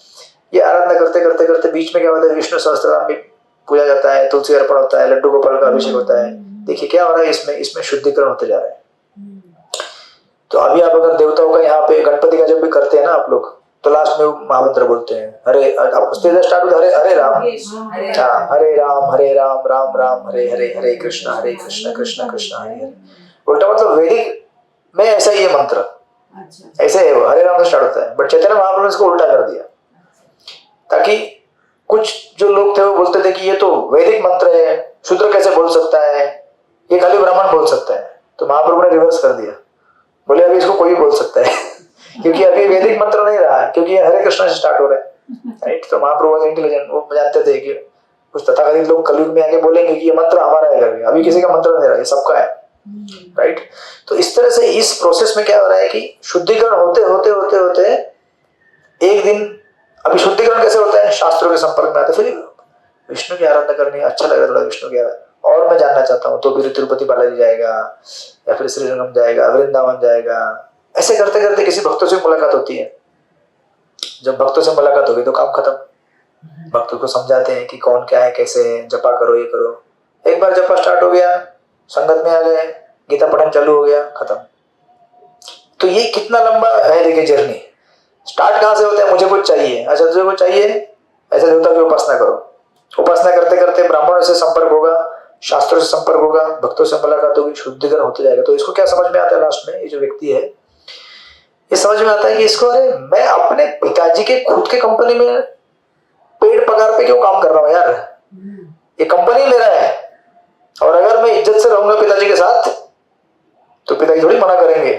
ये आराधना करते करते करते बीच में क्या होता है, विष्णु सहस्त्रनाम भी पूजा जाता है, तुलसी अर्पण होता है, लड्डू गोपाल का अभिषेक होता है। देखिए क्या हो रहा है इसमें शुद्धिकरण होते जा रहे हैं। तो अभी आप अगर देवताओं का यहाँ पे गणपति का जब भी करते हैं ना आप लोग, तो लास्ट में महामंत्र बोलते हैं, हरे, आप स्टार्ट होते हरे राम, हरे राम राम राम हरे हरे, हरे कृष्ण कृष्ण कृष्ण हरे हरे। उल्टा मतलब वैदिक में ऐसा ही है मंत्र, ऐसे है वो, हरे राम से स्टार्ट होता है। बट चैतन्य महाप्रभु ने इसको उल्टा कर दिया, ताकि कुछ जो लोग थे वो बोलते थे कि ये तो वैदिक मंत्र है, शूद्र कैसे बोल सकता है, ये खाली ब्राह्मण बोल सकता है। तो महाप्रभु ने रिवर्स कर दिया, बोले अभी इसको कोई भी बोल सकता है क्योंकि अभी वैदिक मंत्र नहीं रहा, क्योंकि ये हरे कृष्ण से स्टार्ट हो रहा है, राइट? तो महाप्रभु वाज इंटेलिजेंट, वो जानते थे कि कुछ तथाकथित लोग कलयुग में आके बोलेंगे कि ये मंत्र हमारा है करके, अभी किसी का मंत्र नहीं रहा, ये सबका है, राइट? तो इस तरह से इस प्रोसेस में क्या हो रहा है कि शुद्धिकरण होते होते होते होते एक दिन, अभी शुद्धिकरण कैसे होता है, शास्त्रों के संपर्क में आते, फिर विष्णु की आराधना करनी अच्छा लग रहा है थोड़ा विष्णु की आराधना, और मैं जानना चाहता हूँ, तो फिर तिरुपति बालाजी जाएगा या फिर श्रीरंगम जाएगा, वृंदावन जाएगा। ऐसे करते करते किसी भक्तों से मुलाकात होती है। जब भक्तों से मुलाकात होगी तो काम खत्म। भक्तों को समझाते हैं कि कौन क्या है, कैसे है, जपा करो, ये करो। एक बार जपा स्टार्ट हो गया, संगत में आ गए, गीता पठन चालू हो गया, खत्म। तो ये कितना लंबा है देखिए जर्नी। स्टार्ट कहाँ से होता है, मुझे कुछ चाहिए, अच्छा तुझे कुछ चाहिए, ऐसे देवता की उपासना करो। उपासना करते करते ब्राह्मणों से संपर्क होगा, शास्त्रों से संपर्क होगा, भक्तों से मुलाकात होगी, शुद्धिकरण होते जाएगा। तो इसको क्या समझ में आता है लास्ट में, ये जो व्यक्ति है ये समझ में आता है कि इसको, अरे मैं अपने पिताजी के खुद के कंपनी में पेड़ पगार पे क्यों काम कर रहा हूँ यार, ये कंपनी मेरा है, और अगर मैं इज्जत से रहूंगा पिताजी के साथ तो पिताजी थोड़ी मना करेंगे,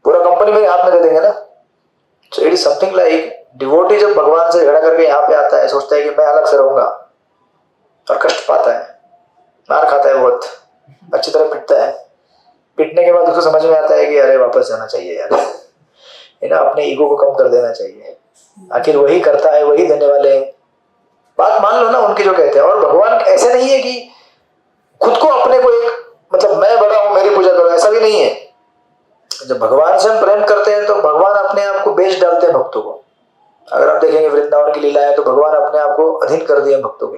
पूरा कंपनी मेरे हाथ में दे देंगे ना। सो it is something like devotee जब भगवान से झगड़ा करके यहाँ पे आता है, सोचता है कि मैं अलग से रहूंगा, और कष्ट पाता है, मार खाता है, बहुत अच्छी तरह पिटता है। पिटने के बाद उसको समझ में आता है कि अरे वापस जाना चाहिए यार, है ना, अपने ईगो को कम कर देना चाहिए, आखिर वही करता है, वही देने वाले हैं। बात मान लो ना उनकी जो कहते हैं। और भगवान ऐसे नहीं है कि खुद को अपने को एक मतलब मैं बड़ा हूं मेरी पूजा करो, ऐसा भी नहीं है। जब भगवान से हम प्रेम करते हैं तो भगवान अपने आप को बेच डालते हैं भक्तों को। अगर आप देखेंगे वृंदावन की लीला है तो भगवान अपने आप को अधीन कर दिया भक्तों के,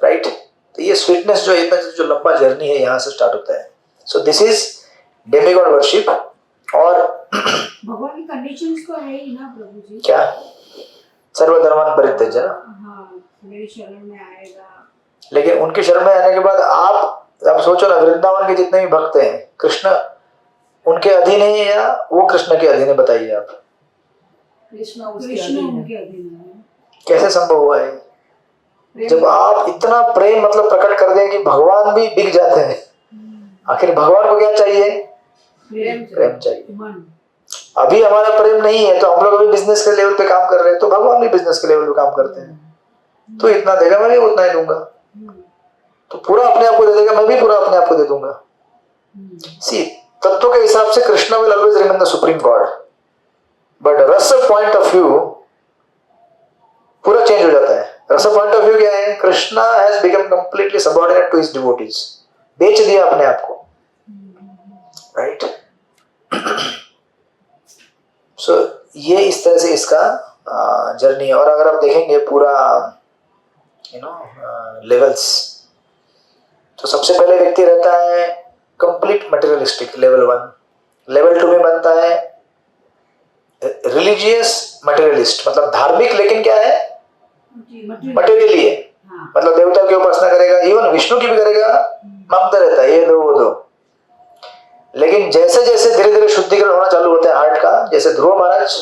राइट। तो ये स्वीटनेस जो इतना जो लंबा जर्नी है यहाँ से स्टार्ट होता है। So this is demigod worship. और भगवान की कंडीशंस तो है ही ना प्रभु जी, क्या सर्वधर्मान परित्यज्य ना, हाँ मेरे शरण में आएगा। लेकिन उनके शरण में आने के बाद आप सोचो ना, वृंदावन के जितने भी भक्त हैं कृष्ण उनके अधीन है या वो कृष्ण के अधीन है, बताइए आप। कृष्ण उसके कृष्ण अधीन है। उनके अधीन है। कैसे संभव हुआ है? जब आप इतना प्रेम मतलब प्रकट कर दें कि भगवान भी बिक जाते हैं। आखिर भगवान को क्या चाहिए? प्रेम चाहिए। मन अभी हमारा प्रेम नहीं है तो हम लोग अभी बिजनेस के लेवल पे काम कर रहे हैं, तो भगवान भी बिजनेस के लेवल पे काम करते हैं। तो इतना देगा मैं भी उतना ही दूंगा, तो पूरा अपने आप को दे देगा, मैं भी पूरा अपने आप को दे दूंगा। सी तत्व के हिसाब से Krishna will always remain the supreme god, but rasa point of view पूरा चेंज हो जाता है। रस पॉइंट ऑफ व्यू क्या है? Krishna has become completely subordinate to his devotees, बेच दिया अपने आप को, राइट। सो ये इस तरह से इसका जर्नी है। और अगर आप देखेंगे पूरा लेवल्स, तो सबसे पहले व्यक्ति रहता है कंप्लीट मटेरियलिस्टिक, लेवल 1। लेवल 2 में बनता है रिलीजियस मटेरियलिस्ट, मतलब धार्मिक, लेकिन क्या है मटेरियली है, मतलब देवता की उपासना करेगा, इवन विष्णु की भी करेगा, मांगता रहता है ये दो वो दो। लेकिन जैसे जैसे धीरे धीरे शुद्धिकरण होना चालू होता है हार्ट का, जैसे ध्रुव महाराज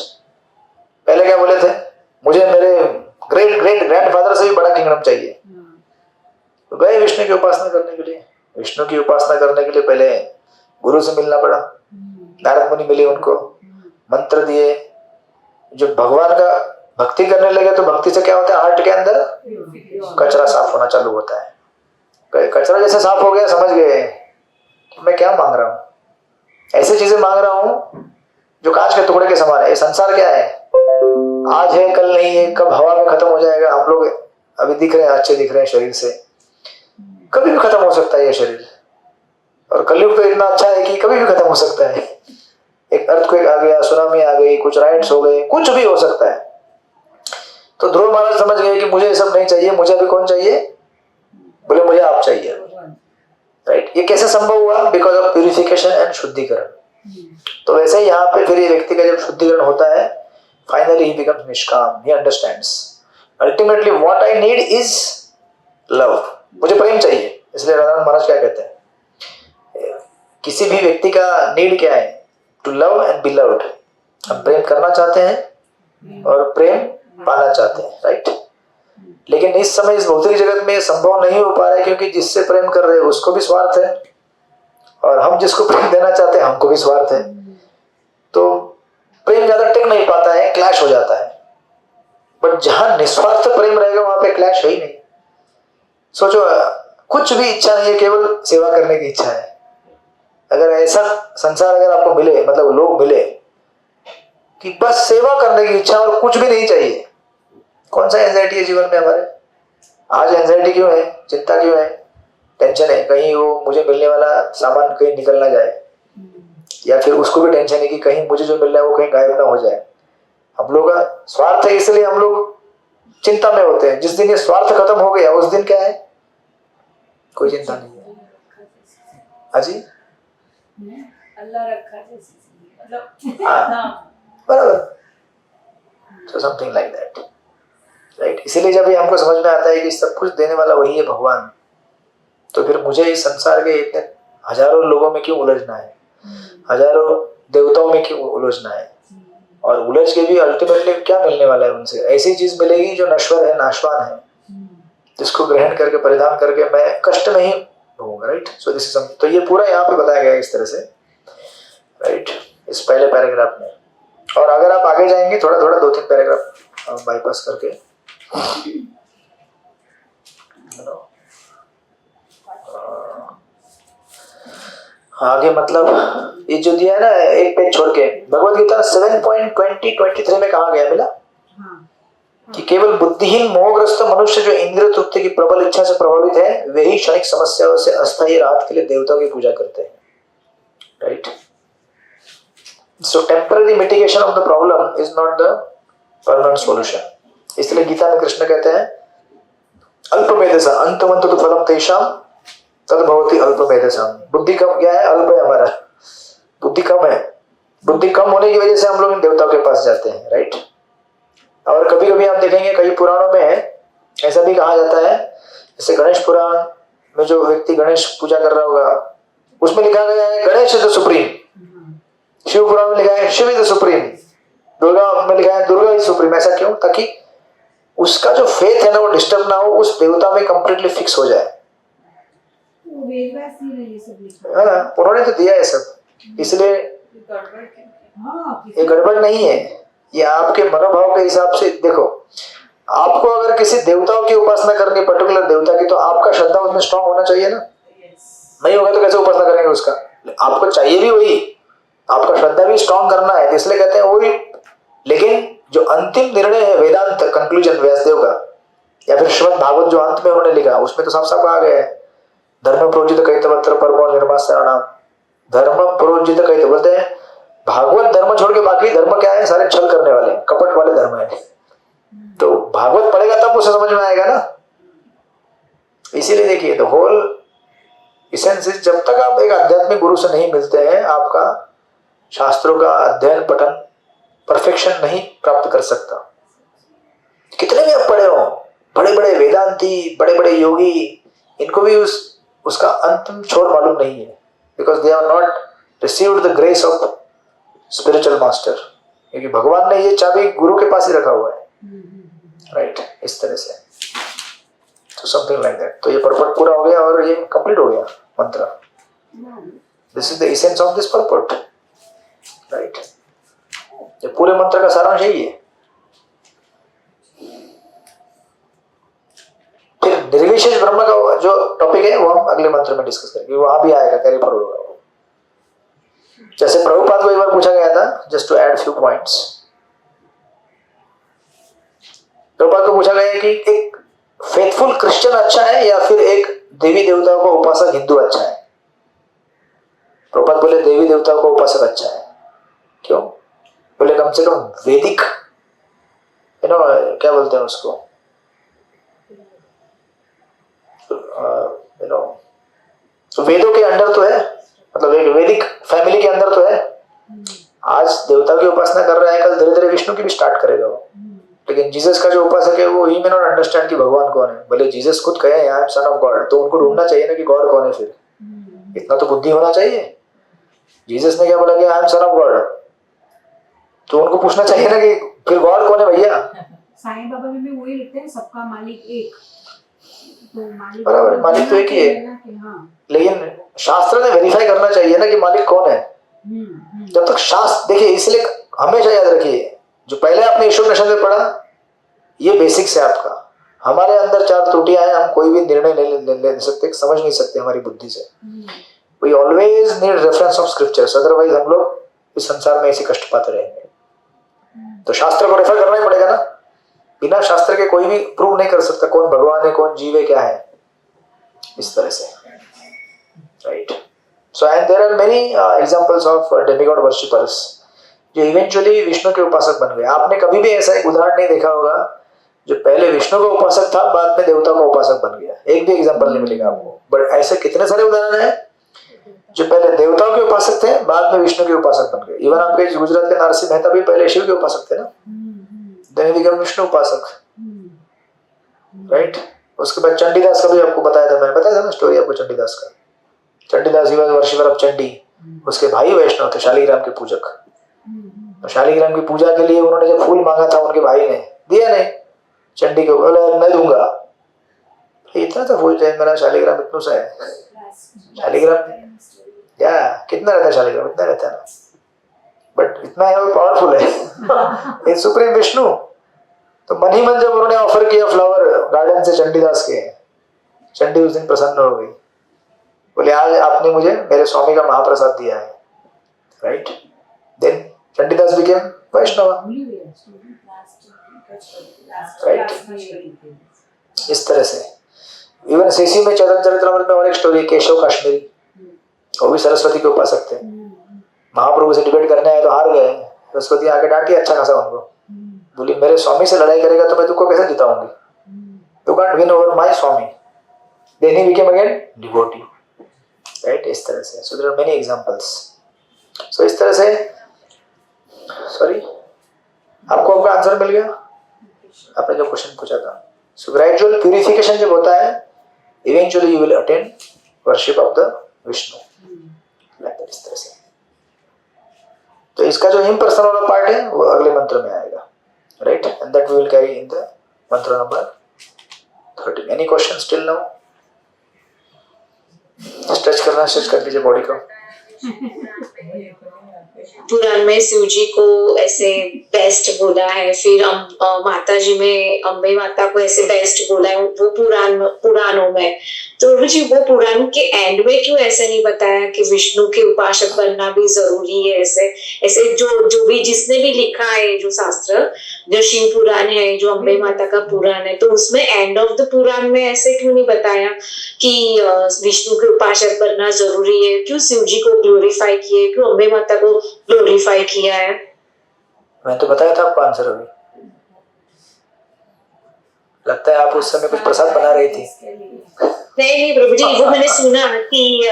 पहले क्या बोले थे, मुझे मेरे ग्रेट ग्रेट ग्रैंडफादर से भी बड़ा किंगडम चाहिए, तो गए विष्णु की उपासना करने के लिए। विष्णु की उपासना करने के लिए पहले गुरु से मिलना पड़ा, नारद मुनि मिले, उनको मंत्र दिए। जो भगवान का भक्ति करने लगे तो भक्ति से क्या होता है, हार्ट के अंदर कचरा साफ होना चालू होता है। कचरा जैसे साफ हो गया, समझ गए कि मैं क्या मांग रहा हूँ, ऐसी चीजें मांग रहा हूँ जो कांच के टुकड़े के समान है। ये संसार क्या है, आज है कल नहीं है, कब हवा में खत्म हो जाएगा। हम लोग अभी दिख रहे हैं, अच्छे दिख रहे हैं शरीर से, कभी भी खत्म हो सकता है ये शरीर। और कलयुग तो इतना अच्छा है कि कभी भी खत्म हो सकता है। एक अर्थक्वेक आ गया, सुनामी आ गई, कुछ राइट्स हो गए, कुछ भी हो सकता है। तो ध्रुव महाराज समझ गए कि मुझे ये सब नहीं चाहिए, मुझे अभी कौन चाहिए? बोले मुझे आप चाहिए, राइट। ये कैसे संभव हुआ? बिकॉज ऑफ प्यूरिफिकेशन एंड शुद्धिकरण। तो वैसे ही यहाँ पे फिर ये व्यक्ति का जब शुद्धिकरण होता है, फाइनली ही बिकम्स निष्काम, he understands ultimately what I need is love, मुझे प्रेम चाहिए। इसलिए राधारमण महाराज क्या कहते हैं, किसी भी व्यक्ति का नीड क्या है? To love and be loved. हम प्रेम करना चाहते हैं और प्रेम पाना चाहते हैं, राइट। लेकिन इस समय इस भौतिक जगत में संभव नहीं हो पा रहा है, क्योंकि जिससे प्रेम कर रहे हैं उसको भी स्वार्थ है, और हम जिसको प्रेम देना चाहते हैं हमको भी स्वार्थ है। तो प्रेम ज्यादा टिक नहीं पाता है, क्लैश हो जाता है। बट जहां निस्वार्थ प्रेम रहेगा वहां पे क्लैश है ही नहीं। सोचो, कुछ भी इच्छा नहीं है, केवल सेवा करने की इच्छा है। अगर ऐसा संसार अगर आपको मिले, मतलब लोग मिले कि बस सेवा करने की इच्छा और कुछ भी नहीं चाहिए, कौन सा एंजाइटी है जीवन में हमारे? आज एंजाइटी क्यों है, चिंता क्यों है, टेंशन है कहीं वो मुझे मिलने वाला सामान कहीं निकल ना जाए, या फिर उसको भी टेंशन है कि कहीं मुझे जो मिल रहा है वो कहीं गायब ना हो जाए। हम लोग का स्वार्थ है, इसलिए हम लोग चिंता में होते हैं। जिस दिन ये स्वार्थ खत्म हो गया उस दिन क्या है, कोई चिंता नहीं है। हाजी अल्लाह रखा जैसी मतलब हाँ, बराबर, so something like that, right? इसीलिए जब ये हमको समझ में आता है कि सब कुछ देने वाला वही है भगवान, तो फिर मुझे इस संसार के इतने हजारों लोगों में क्यों उलझना है, हजारों देवताओं में क्यों उलझना है, और उलझ के भी अल्टीमेटली क्या मिलने वाला है उनसे? ऐसी चीज मिलेगी जो नश्वर है, नाशवान है, जिसको ग्रहण करके परिधान करके मैं कष्ट नहीं होऊंगा, राइट? सो दिस इज, तो ये पूरा यहाँ पे बताया गया इस तरह से, राइट, इस पहले पैराग्राफ में। और अगर आप आगे जाएंगे थोड़ा थोड़ा 2-3 पैराग्राफ बाईपास करके, आगे मतलब ये जो दिया है ना, एक पेज छोड़ के, भगवद गीता 7.20-23 में कहा गया मिला कि केवल बुद्धिहीन मोहग्रस्त मनुष्य जो इंद्रिय तृप्ति की प्रबल इच्छा से प्रभावित है, वे ही क्षणिक समस्याओं से अस्थायी राहत के लिए देवताओं की पूजा करते हैं, right? So temporary mitigation of the problem is not the permanent solution. इसलिए गीता में कृष्ण कहते हैं अल्पमेधसा अंतमंत तो फलम तेषाम तद भवति अल्पमेधसाम। बुद्धि कम क्या है, अल्प है हमारा, बुद्धि कम है। बुद्धि कम होने की वजह से हम लोग इन देवताओं के पास जाते हैं, राइट? और कभी कभी आप देखेंगे कई पुराणों में ऐसा भी कहा जाता है, जैसे गणेश पुराण में जो व्यक्ति गणेश पूजा कर रहा होगा उसमें लिखा गया है Ganesh is the supreme, Shiva Purana में लिखा है Shiva is the supreme, Durga में लिखा है दुर्गा इज सुप्रीम। ऐसा क्यों? ताकि उसका जो फेथ है ना वो डिस्टर्ब ना हो, उस देवता में कंप्लीटली फिक्स हो जाए। उन्होंने तो दिया है सब, इसलिए ये गड़बड़ नहीं है, ये आपके मनोभाव के हिसाब से। देखो, आपको अगर किसी देवताओं की उपासना करनी, पर्टिकुलर देवता की, तो आपका श्रद्धा उसमें स्ट्रांग होना चाहिए ना। नहीं होगा तो कैसे उपासना करेंगे उसका? आपको चाहिए भी वही, आपका श्रद्धा भी स्ट्रांग करना है, इसलिए कहते हैं वही। लेकिन जो अंतिम निर्णय है वेदांत कंक्लूजन व्यासदेव का, या फिर श्रीमद् भागवत जो अंत में उन्होंने लिखा, उसमें तो साफ साफ कहा गया है धर्म प्रोजित कैतवत्र परमो निर्माण, धर्म प्रोजित कैत, बोलते हैं भागवत धर्म छोड़ के बाकी धर्म क्या है, सारे छल करने वाले कपट वाले धर्म है। तो भागवत पढ़ेगा तब उसे समझ में आएगा ना। इसीलिए देखिए द होल इसेंस इज, जब तक आप एक आध्यात्मिक गुरु से नहीं मिलते हैं, आपका शास्त्रों का अध्ययन पठन परफेक्शन नहीं प्राप्त कर सकता। कितने भी आप पढ़े हो, बड़े बड़े वेदांती, बड़े बड़े योगी, इनको भी उसका अंतिम छोर मालूम नहीं है, because they are not received the grace of spiritual master. क्योंकि भगवान ने ये चाबी गुरु के पास ही रखा हुआ है, राइट? इस तरह से, तो समथिंग लाइक दैट। तो ये पर्पट पूरा हो गया और ये कंप्लीट हो गया मंत्र। This is the essence of this पर्पट, right? ये पूरे मंत्र का सारांश यही है। फिर निर्विशेष ब्रह्म का जो टॉपिक है वो हम अगले मंत्र में डिस्कस करेंगे, वहां भी आएगा, कैरी फॉरवर्ड होगा। जैसे प्रभुपाद को एक बार पूछा गया था, just to add few points, Prabhupada को पूछा गया कि एक फेथफुल क्रिश्चियन अच्छा है या फिर एक देवी देवताओं को उपासक हिंदू अच्छा है? प्रभुपाद बोले देवी देवताओं को उपासक अच्छा है। क्यों? बोले कम से कम वैदिक, क्या बोलते हैं उसको, वेदों के अंदर तो है, मतलब एक वैदिक फैमिली के अंदर तो है। आज देवता की उपासना कर रहा है, कल धीरे धीरे विष्णु की भी स्टार्ट करेगा वो। लेकिन जीसस का जो उपासक है वो ही में नॉट अंडरस्टैंड कि भगवान कौन है। भले जीसस खुद कहे I am son of God, तो उनको ढूंढना चाहिए ना कि गॉड कौन है। फिर इतना तो बुद्धि होना चाहिए। जीसस ने क्या बोला कि I am son of God, तो उनको पूछना चाहिए ना कि फिर गॉड कौन है भैया। साईं बाबा में भी वही लिखते हैं, सबका मालिक एक, तो मालिक बराबर, मालिक तो एक ही है। हाँ। लेकिन शास्त्र ने वेरीफाई करना चाहिए ना कि मालिक कौन है। जब तक शास्त्र, देखिए इसलिए हमेशा याद रखिए, जो पहले आपने ईश्वर दर्शन में पढ़ा, ये बेसिक्स है आपका। हमारे अंदर 4 त्रुटियां हैं, हम कोई भी निर्णय नहीं ले सकते, समझ नहीं सकते हमारी बुद्धि से। We always need reference of scriptures, otherwise हम लोग इस संसार में ऐसे कष्ट पाते रहेंगे। तो शास्त्र को रेफर करना ही पड़ेगा ना। बिना शास्त्र के कोई भी प्रूव नहीं कर सकता कौन भगवान है, कौन जीव है, क्या है, इस तरह से, right. So and there are many examples of demigod worshippers जो इवेंचुअली विष्णु के उपासक बन गए। आपने कभी भी ऐसा एक उदाहरण नहीं देखा होगा जो पहले विष्णु का उपासक था बाद में देवता का उपासक बन गया, एक भी एग्जांपल नहीं मिलेगा आपको। बट ऐसे कितने सारे उदाहरण हैं जो पहले देवताओं के उपासक थे बाद में विष्णु के उपासक बन गए। इवन आपके गुजरात के नरसिंह मेहता भी पहले शिव के उपासक थे ना, देन बिकम विष्णु उपासक, राइट। उसके बाद चंडीदास का भी आपको बताया था, मैंने बताया था ना स्टोरी आपको चंडीदास का। Chandidas he was worshipper of Chandi, उसके भाई वैष्णव थे शालिग्राम के पूजक। तो शालिग्राम की पूजा के लिए उन्होंने जब फूल मांगा था उनके भाई ने दिया नहीं, चंडी को बोला मैं दूंगा, इतना सा फूल चाहिए मेरा, शालिग्राम इतना सा है, शालिग्राम क्या कितना रहता है, शालिग्राम इतना रहता है ना, बट इतना है वो पावरफुल है, ये सुप्रीम विष्णु। तो मन ही मन जब उन्होंने ऑफर किया फ्लावर गार्डन से चंडीदास के, चंडी उस दिन प्रसन्न हो गई, बोले आज आपने मुझे मेरे स्वामी का महाप्रसाद दिया है, राइट। देन चंडीदास बिकेम वैष्णव, राइट। इस तरह से इवन सीसी में चरित्रामृत में और एक स्टोरी, केशव काश्मीरी, वो भी सरस्वती के उपासक थे। महाप्रभु से डिबेट करने आए तो हार गए, सरस्वती आके डांटी अच्छा खासा उनको, बोली मेरे स्वामी से लड़ाई करेगा तो मैं तुमको कैसे जिताऊंगी, you can't win over my swami. Then he became again devotee, right. इस तरह से, so there are many examples. So इस तरह से, सॉरी आपको आपका आंसर मिल गया, आपने जो क्वेश्चन पूछा था। सो ग्रेजुअल प्यूरिफिकेशन जब होता है, eventually you will attain worship of the Vishnu, इस तरह से। तो इसका जो इम्पर्सनल वाला पार्ट है वो अगले मंत्र में आएगा, right, and that we will carry in the mantra number 13। Any question still now? Stretch कर दीजिए बॉडी को। पुराण में शिव जी को ऐसे बेस्ट बोला है, फिर माता जी में अम्बे माता को ऐसे बेस्ट बोला है वो पुराणों में। तो प्रभु जी वो पुराण के एंड में क्यों ऐसे नहीं बताया कि विष्णु के उपासक बनना भी जरूरी है? ऐसे जो भी जिसने भी लिखा है जो शास्त्र, जो शिव पुराण है, जो अम्बे माता का पुराण है, तो उसमें एंड ऑफ द पुराण में ऐसे क्यों नहीं बताया कि विष्णु के उपासक बनना जरूरी है? क्यों शिव जी को ग्लोरीफाई किए, क्यों अम्बे माता को ग्लोरीफाई किया है? मैं तो बताया था आपको आंसर अभी, लगता है आप उस समय कुछ प्रसाद बना रही थी। नहीं प्रभु जी, वो मैंने सुना कि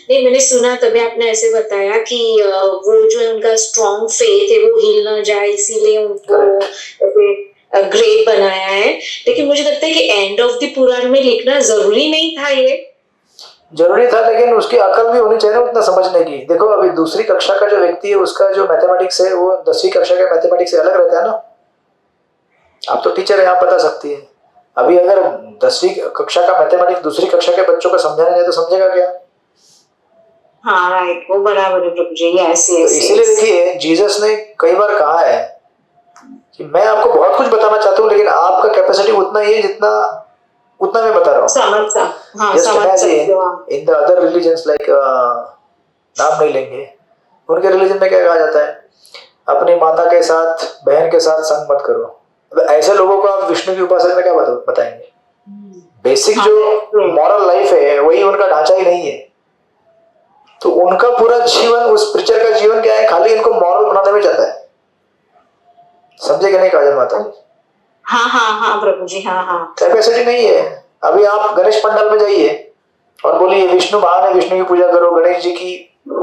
नहीं मैंने सुना तभी आपने ऐसे बताया कि वो जो है उनका स्ट्रॉन्ग फेथ है वो हिल ना जाए, इसीलिए उनको ग्रेट बनाया है। लेकिन मुझे लगता है कि एंड ऑफ द पुराण में लिखना जरूरी नहीं था। ये जरूरी था, लेकिन उसकी अकल भी होनी चाहिए ना उतना समझने की। देखो अभी दूसरी कक्षा का जो व्यक्ति है उसका जो मैथमेटिक्स है वो 10वीं कक्षा के मैथमेटिक्स से अलग रहता है ना। आप तो टीचर है, आप बता सकती है। अभी अगर 10वीं कक्षा का मैथमेटिक्स दूसरी कक्षा के बच्चों को समझाने जाए तो समझेगा क्या? हाँ राइट, वो बराबर है प्रभु जी। ऐसे इसीलिए देखिए जीसस ने कई बार कहा है कि मैं आपको बहुत कुछ बताना चाहता हूँ, लेकिन आपका कैपेसिटी उतना ही है जितना उतना मैं बता रहा हूँ। In the other religions like नाम नहीं लेंगे, उनके रिलीजन में क्या कहा जाता है, अपनी माता के साथ बहन के साथ संग मत करो। ऐसे लोगों को आप विष्णु की उपासना में क्या बताएंगे? बेसिक जो मॉरल लाइफ है वही उनका ढांचा ही नहीं है। तो उनका पूरा जीवन, उस प्रीचर का जीवन क्या है, खाली इनको मॉरल बनाने में जाता है। समझे कि नहीं काजल माता जी? हाँ प्रभु जी, हाँ। कैपेसिटी नहीं है। अभी आप गणेश पंडाल में जाइए और बोलिए विष्णु महान है, विष्णु की पूजा करो, गणेश जी की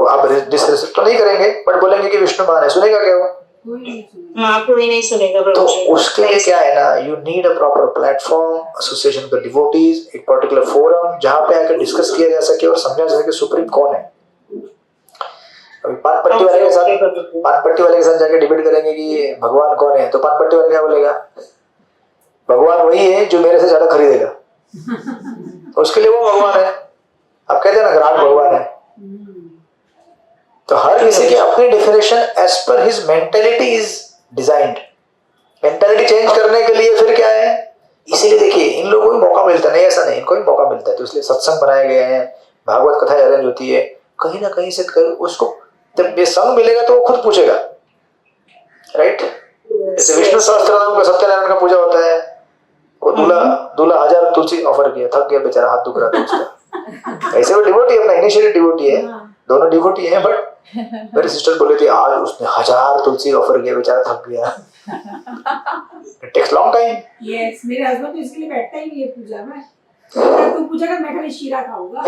आप डिसरिस्पेक्ट तो नहीं करेंगे, बट बोलेंगे कि विष्णु महान है। सुनेगा क्या वो? कोई नहीं सुनेगा प्रभु जी। तो उसके लिए क्या है ना, you need a proper platform, association with devotees, एक पर्टिकुलर फोरम जहां पे आकर डिस्कस किया जा सके और समझा जा सके सुप्रीम कौन है। अभी पान पट्टी वाले के साथ जाके डिबेट करेंगे कि भगवान कौन है, तो पान पट्टी वाले क्या बोलेगा? भगवान वही है जो मेरे से ज्यादा खरीदेगा। तो उसके लिए वो भगवान है। आप कहते हैं ना ग्राहक भगवान है। तो हर किसी की अपनी definition as per his mentality is designed. Mentality change करने के लिए फिर क्या है, इसीलिए देखिए इन लोगों को मौका मिलता नहीं, ऐसा नहीं, इनको भी मौका मिलता है। तो इसलिए सत्संग बनाए गए हैं, भागवत कथा अरेंज होती है, कहीं ना कहीं से उसको जब ये संग मिलेगा तो वो खुद पूछेगा, राइट? जैसे विष्णु सहस्त्रनाम का सत्यनारायण का पूजा होता है, वो दूल्हा 1000 तुलसी ऑफर किया, थक गया बेचारा, हाथ दुख रहा था उसका। ऐसे वो डिवोटी है, अपना इनिशिएटिव डिवोटी है, दोनों डिवोटी है, बट मेरी सिस्टर बोली थी आज उसने 1000 तुलसी ऑफर किया, बेचारा थक गया। It takes long time. Yes, मेरे हस्बैंड तो इसके लिए बैठता ही नहीं है पूजा में। तू पूजा कर, मैं खाली शीरा खाऊंगा।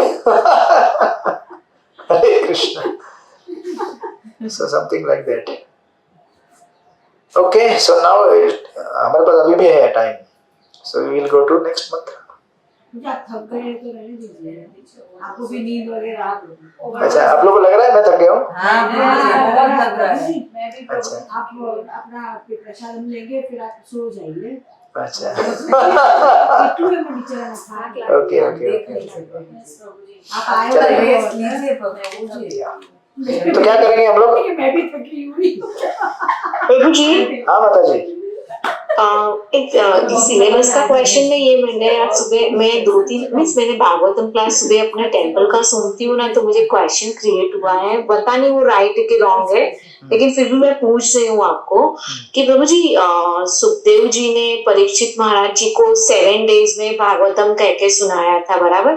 हरे Krishna. So something like that. Okay, so now हमारे पास अभी भी है time, so we will go to next month. मुझे आप थक गए तो रहने दीजिए, आपको भी नींद वगैरह आ गई। अच्छा, आप लोगों को लग रहा है मैं थक गया हूँ? हाँ, बहुत लग रहा है। मैं भी अच्छा। आप अपना प्रसाद हम लेंगे, फिर आप सो जाइए। अच्छा। कितने में चला था? Okay okay okay. आप आए चलिए। हो रेस्ट लीजिए प्रभु। तो क्या करेंगे हम लोग? मैं भी थकी हुई हूँ। प्रभु जी, हाँ माता जी। एक सिलेबस का क्वेश्चन में ये, मैंने आज सुबह मैं 2-3 मीन्स मैंने भागवतम क्लास सुबह अपने टेंपल का सुनती हूँ ना, तो मुझे क्वेश्चन क्रिएट हुआ है, पता नहीं वो राइट है कि रॉन्ग है, लेकिन फिर भी मैं पूछ रही हूँ आपको कि प्रभु जी, सुखदेव जी ने परीक्षित महाराज जी को 7 डेज में भागवतम कह के सुनाया था, बराबर?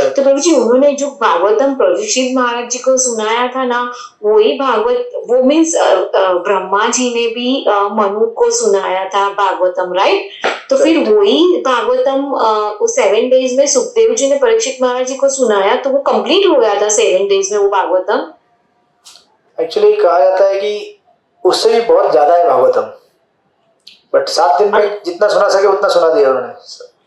तो प्रभु जी, उन्होंने जो भागवतम परीक्षित महाराज जी को सुनाया था ना, वही भागवत, वो मीन्स ब्रह्मा जी ने भी मनु को सुनाया था भागवतम, राइट? तो फिर वही भागवतम उस 7 डेज में सुखदेव जी ने परीक्षित महाराज जी को सुनाया, तो वो कंप्लीट हो गया था 7 डेज में वो भागवतम। एक्चुअली कहा जाता है कि उससे भी बहुत ज्यादा है भागवतम, बट 7 दिन में जितना सुना सके उतना सुना दिया उन्होंने।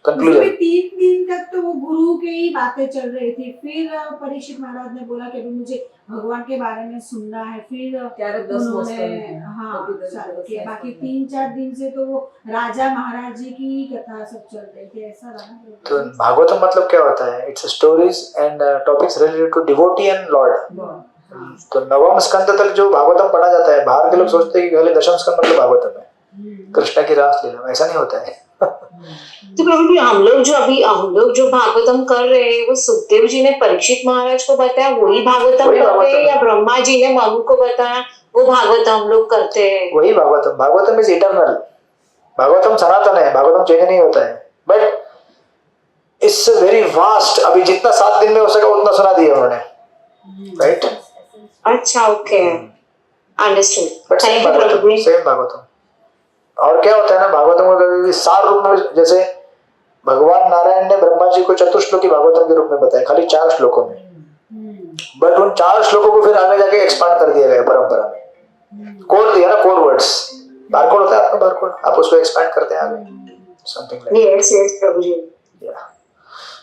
कंक्लूजन 3 दिन तक तो वो गुरु के ही बातें चल रही थी, फिर परीक्षित महाराज ने बोला कि अभी मुझे भगवान के बारे में सुनना है, फिर उन्होंने किया। बाकी 3-4 दिन से तो वो राजा महाराज जी की ही कथा सब चल रही थी, ऐसा रहा। तो भागवतम मतलब क्या होता है? It's stories and topics related to devotee and lord. तो 9वां स्कंद तक जो भागवतम पढ़ा जाता है, बाहर के लोग सोचते हैं कि पहले 10वां स्कंद मतलब भागवतम है, कृष्ण की रास लीला, ऐसा नहीं होता है। तो प्रभु जी, हम लोग जो भागवतम कर रहे हैं, वो सुखदेव जी ने परीक्षित महाराज को बताया वही भागवतम कर रहे हैं, या ब्रह्मा जी ने मनु को बताया वो भागवतम हम लोग करते हैं? वही भागवतम। भागवतम इज इटर्नल, भागवतम सनातन है, भागवतम चेंज नहीं होता है, बट इट्स वेरी वास्ट। अभी जितना 7 दिन में हो सका उतना सुना दिया उन्होंने, राइट? अच्छा, okay, understood. But thank you Prabhu ji. Same Bhagavatam. और क्या होता है ना, भागवतम को कभी भी सार रूप में, जैसे भगवान नारायण ने ब्रह्मा जी को चतुश्लोकी भागवतम के रूप में बताया, खाली 4 श्लोकों में, बट उन 4 श्लोकों को फिर आगे जाके एक्सपांड कर दिया गया परंपरा में। कोड दिया ना, कोड वर्ड्स, बारकोड होता है आपका, बारकोड, आप उसको एक्सपांड करते हैं आगे, समथिंग लाइक। यस यस प्रभु जी।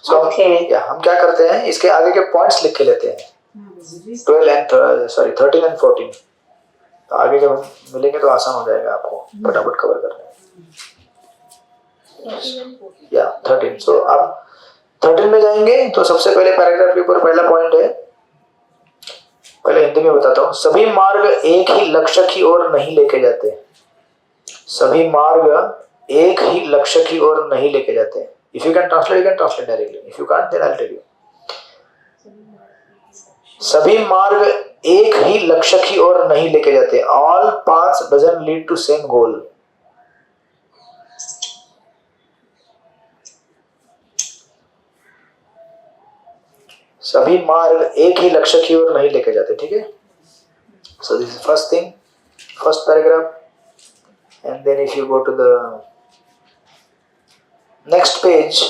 सो हम क्या करते हैं, इसके आगे के पॉइंट्स लिख के लेते हैं, 13 एंड 14। तो आगे जब हम मिलेंगे तो आसान हो जाएगा आपको फटाफट कवर करने। या 13। सो आप 13 में जाएंगे तो सबसे पहले पैराग्राफ के ऊपर पहला पॉइंट है, पहले हिंदी में बताता हूँ। सभी मार्ग एक ही लक्ष्य की ओर नहीं लेके जाते। सभी मार्ग एक ही लक्ष्य की ओर नहीं लेके जाते। If you can translate, you can translate directly, if you can't then I will tell you. सभी मार्ग एक ही लक्ष्य की ओर नहीं लेके जाते। All paths doesn't lead to same goal. सभी मार्ग एक ही लक्ष्य की ओर नहीं लेके जाते, ठीक है? So this is first thing, first paragraph. And then if you go to the next page,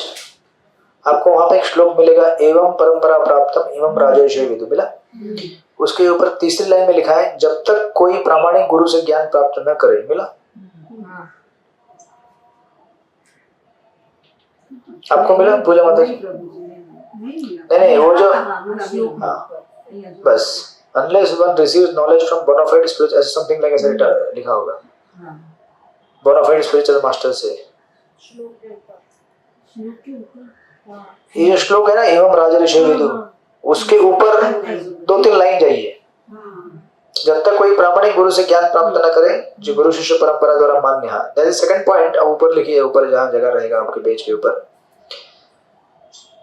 आपको वहां पे एक श्लोक मिलेगा, एवं परंपरा प्राप्तम एवं राजर्षि विदु, मिला? उसके ऊपर तीसरी लाइन में लिखा है, जब तक कोई प्रामाणिक गुरु से ज्ञान प्राप्त न करे, मिला? आपको मिला पूजा माता जी? नहीं, वो जो बस, unless one receives knowledge from bona fide spiritual, something like ऐसा लिखा होगा, bona fide spiritual master से। ये जो श्लोक है ना, एवं राजर्षि विदु, उसके ऊपर 2-3 लाइन जाइए। जब तक कोई प्रामाणिक गुरु से ज्ञान प्राप्त न करे, जो गुरु शिष्य परंपरा द्वारा मान्य है। That is second point. अब ऊपर लिखिए, ऊपर जहां जगह रहेगा आपके पेज के ऊपर,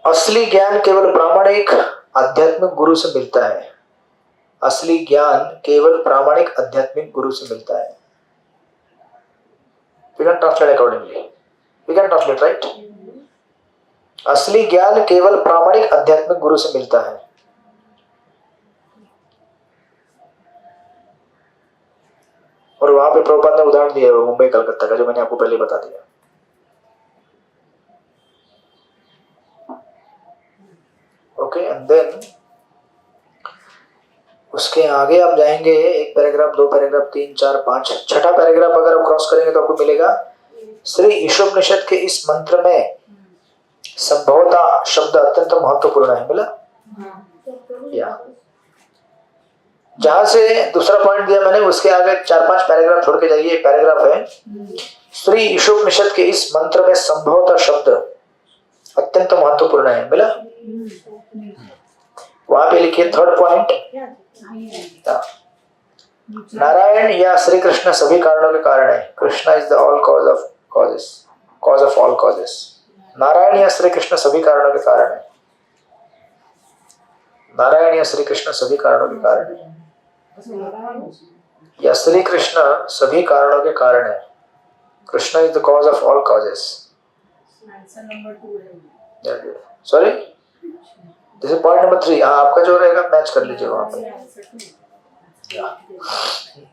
असली ज्ञान केवल प्रामाणिक आध्यात्मिक गुरु से मिलता है। असली ज्ञान केवल प्रामाणिक आध्यात्मिक गुरु से मिलता है। We can translate accordingly. We can translate, right? असली ज्ञान केवल प्रामाणिक आध्यात्मिक गुरु से मिलता है. और वहां पे प्रभुपाद ने उदाहरण दिया है मुंबई कलकत्ता का, जो मैंने आपको पहले बता दिया. ओके, एंड देन उसके आगे आप जाएंगे, एक पैराग्राफ, दो पैराग्राफ, 3, 4, 5, छठा पैराग्राफ अगर आप क्रॉस करेंगे तो आपको मिलेगा श्री ईशोपनिषद के इस मंत्र में संभवता शब्द अत्यंत महत्वपूर्ण है. मिला? या जहां से दूसरा पॉइंट दिया मैंने, उसके आगे 4-5 पैराग्राफ छोड़ के जाइए. एक पैराग्राफ है श्री ईशोपनिषद के इस मंत्र में संभवता शब्द अत्यंत महत्वपूर्ण है. मिला? वहां पे लिखिए थर्ड पॉइंट, नारायण या श्री कृष्ण सभी कारणों के कारण है. Krishna is the all cause of causes, cause of all causes. Narayan या श्री कृष्ण सभी कारणों के कारण है. नारायण या श्री कृष्ण सभी कारणों के कारण है. या श्री कृष्ण सभी कारणों के कारण है. Krishna is the cause of all causes. Answer number 2 है. Sorry, this is point number 3. हाँ, आपका जो रहेगा मैच कर लीजिए वहां पे.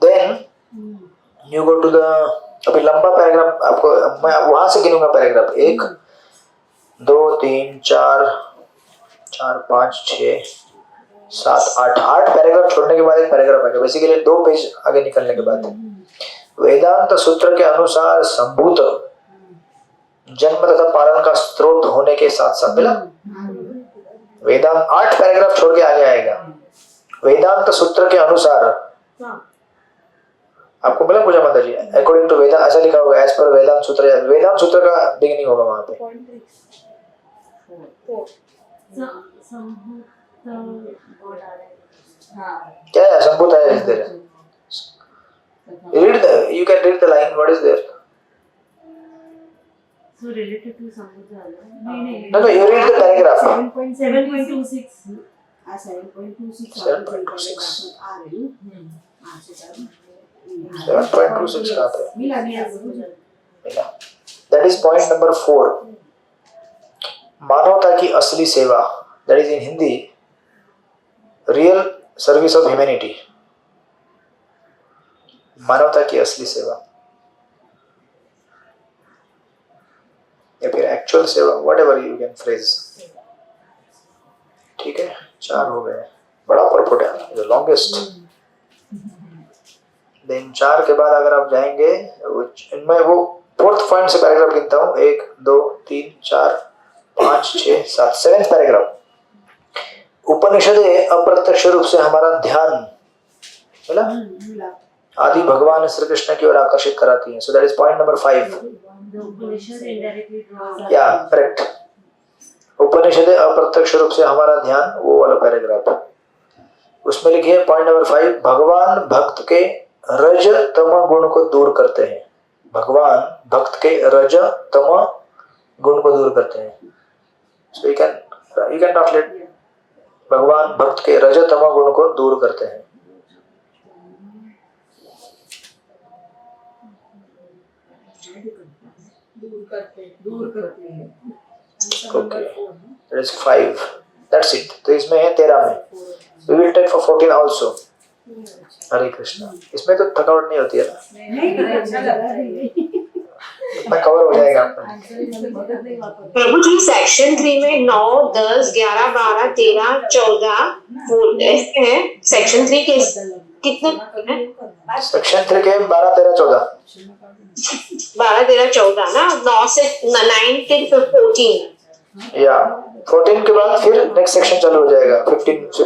Then you go to the, अभी लंबा पैराग्राफ आपको मैं वहां से गिनूंगा. पैराग्राफ 1, 2, 3, 4, 5, 6, 7, 8 पैराग्राफ छोड़ने के बाद एक पैराग्राफ आएगा. बेसिकली 2 पेज आगे निकलने के बाद वेदांत सूत्र के अनुसार संभूत जन्म तथा पालन का स्रोत होने के साथ साथ. मिला? वेदांत 8 पैराग्राफ छोड़ के आगे आएगा. वेदांत सूत्र के अनुसार आपको मिला पूजा माता जी? अकॉर्डिंग टू वेदांत ऐसा लिखा होगा, एज पर वेदांत सूत्र. वेदांत सूत्र का बिगिनिंग होगा वहां पे. क्या है संभूत है? Is there? Read the, you can read the line. What is there? So related to Sambuddha. No, you read the paragraph. 7.26. 7.26. 7.26. 7.26 कहाँ पे? मिला. मिला. That is point number 4. मानवता की असली सेवा. That is in Hindi. Real service of humanity. मानवता की असली सेवा या फिर एक्चुअल सेवा, what ever you can phrase. ठीक है, 4 हो गए. बड़ा परपुट है, लॉन्गेस्ट. देन 4 के बाद अगर आप जाएंगे इनमें, वो 4th पॉइंट से पैराग्राफ गिनता हूँ. 1, 2, 3, 4, 5, 6, 7, 7th पैराग्राफ. उपनिषदें अप्रत्यक्ष रूप से हमारा ध्यान, मिला, आदि भगवान श्री कृष्ण की ओर आकर्षित कराती हैं. So that is point number 5. या करेक्ट. उपनिषदें अप्रत्यक्ष रूप से हमारा ध्यान, वो वाला पैराग्राफ. उसमें लिखिए पॉइंट नंबर 5, भगवान भक्त के रज तम गुण को दूर करते हैं. भगवान भक्त के रज तम गुण को दूर करते हैं. सो यू कैन ट्रांसलेट, भगवान भक्त के रज तम गुण को दूर करते हैं. दूर करते हैं. Okay, that is 5. That's it. तो इसमें है 13 में. We will take for 14 also. हरे कृष्णा. इसमें तो थकावट नहीं होती है ना, अच्छा लगता है. मैं कवर हो जाएगा. प्रभु जी सेक्शन 3 में 9, 10, 11, 12, 13, 14 ऐसे हैं. सेक्शन 3 के कितने? सेक्शन 3 के 12, 13, 14. 12, 13, 14 ना. 9 से 9 till 14. या 14 के बाद फिर नेक्स्ट सेक्शन चालू हो जाएगा 15 से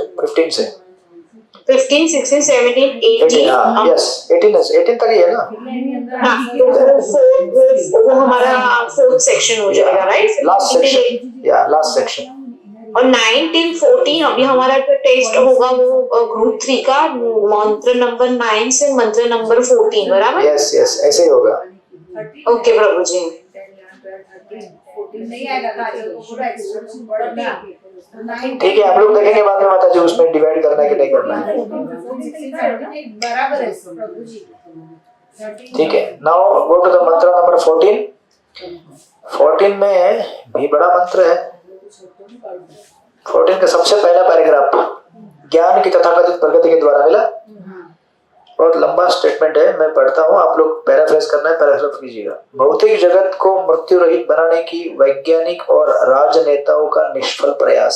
15, 16, 17, 18. हाँ, यस 18 तक ही है ना. हाँ, वो हमारा 4th सेक्शन हो जाएगा, राइट? Last section. या लास्ट सेक्शन. और 9 till 14 अभी हमारा जो टेस्ट होगा वो ग्रुप 3 का मंत्र नंबर 9 से मंत्र नंबर 14, बराबर? यस ऐसे ही होगा. ओके प्रभु जी. 14 नहीं आएगा तो पूरा एक्सट्रैक्शन पढ़ना. ठीक है, आप लोग देखेंगे बाद में माता जी उसमें डिवाइड करना है कि नहीं करना है. बराबर है प्रभु जी. ठीक है, now go to the mantra number 14। 14 में भी बड़ा मंत्र है। 14 का सबसे पहला पैराग्राफ ज्ञान की तथाकथित प्रगति के द्वारा मिला। बहुत लंबा स्टेटमेंट है, मैं पढ़ता हूँ, आप लोग पैराफ्रेज करना है, पैराफ्रेज कीजिएगा। भौतिक जगत को मृत्यु रहित बनाने की वैज्ञानिक और राजनेताओं का निष्फल प्रयास।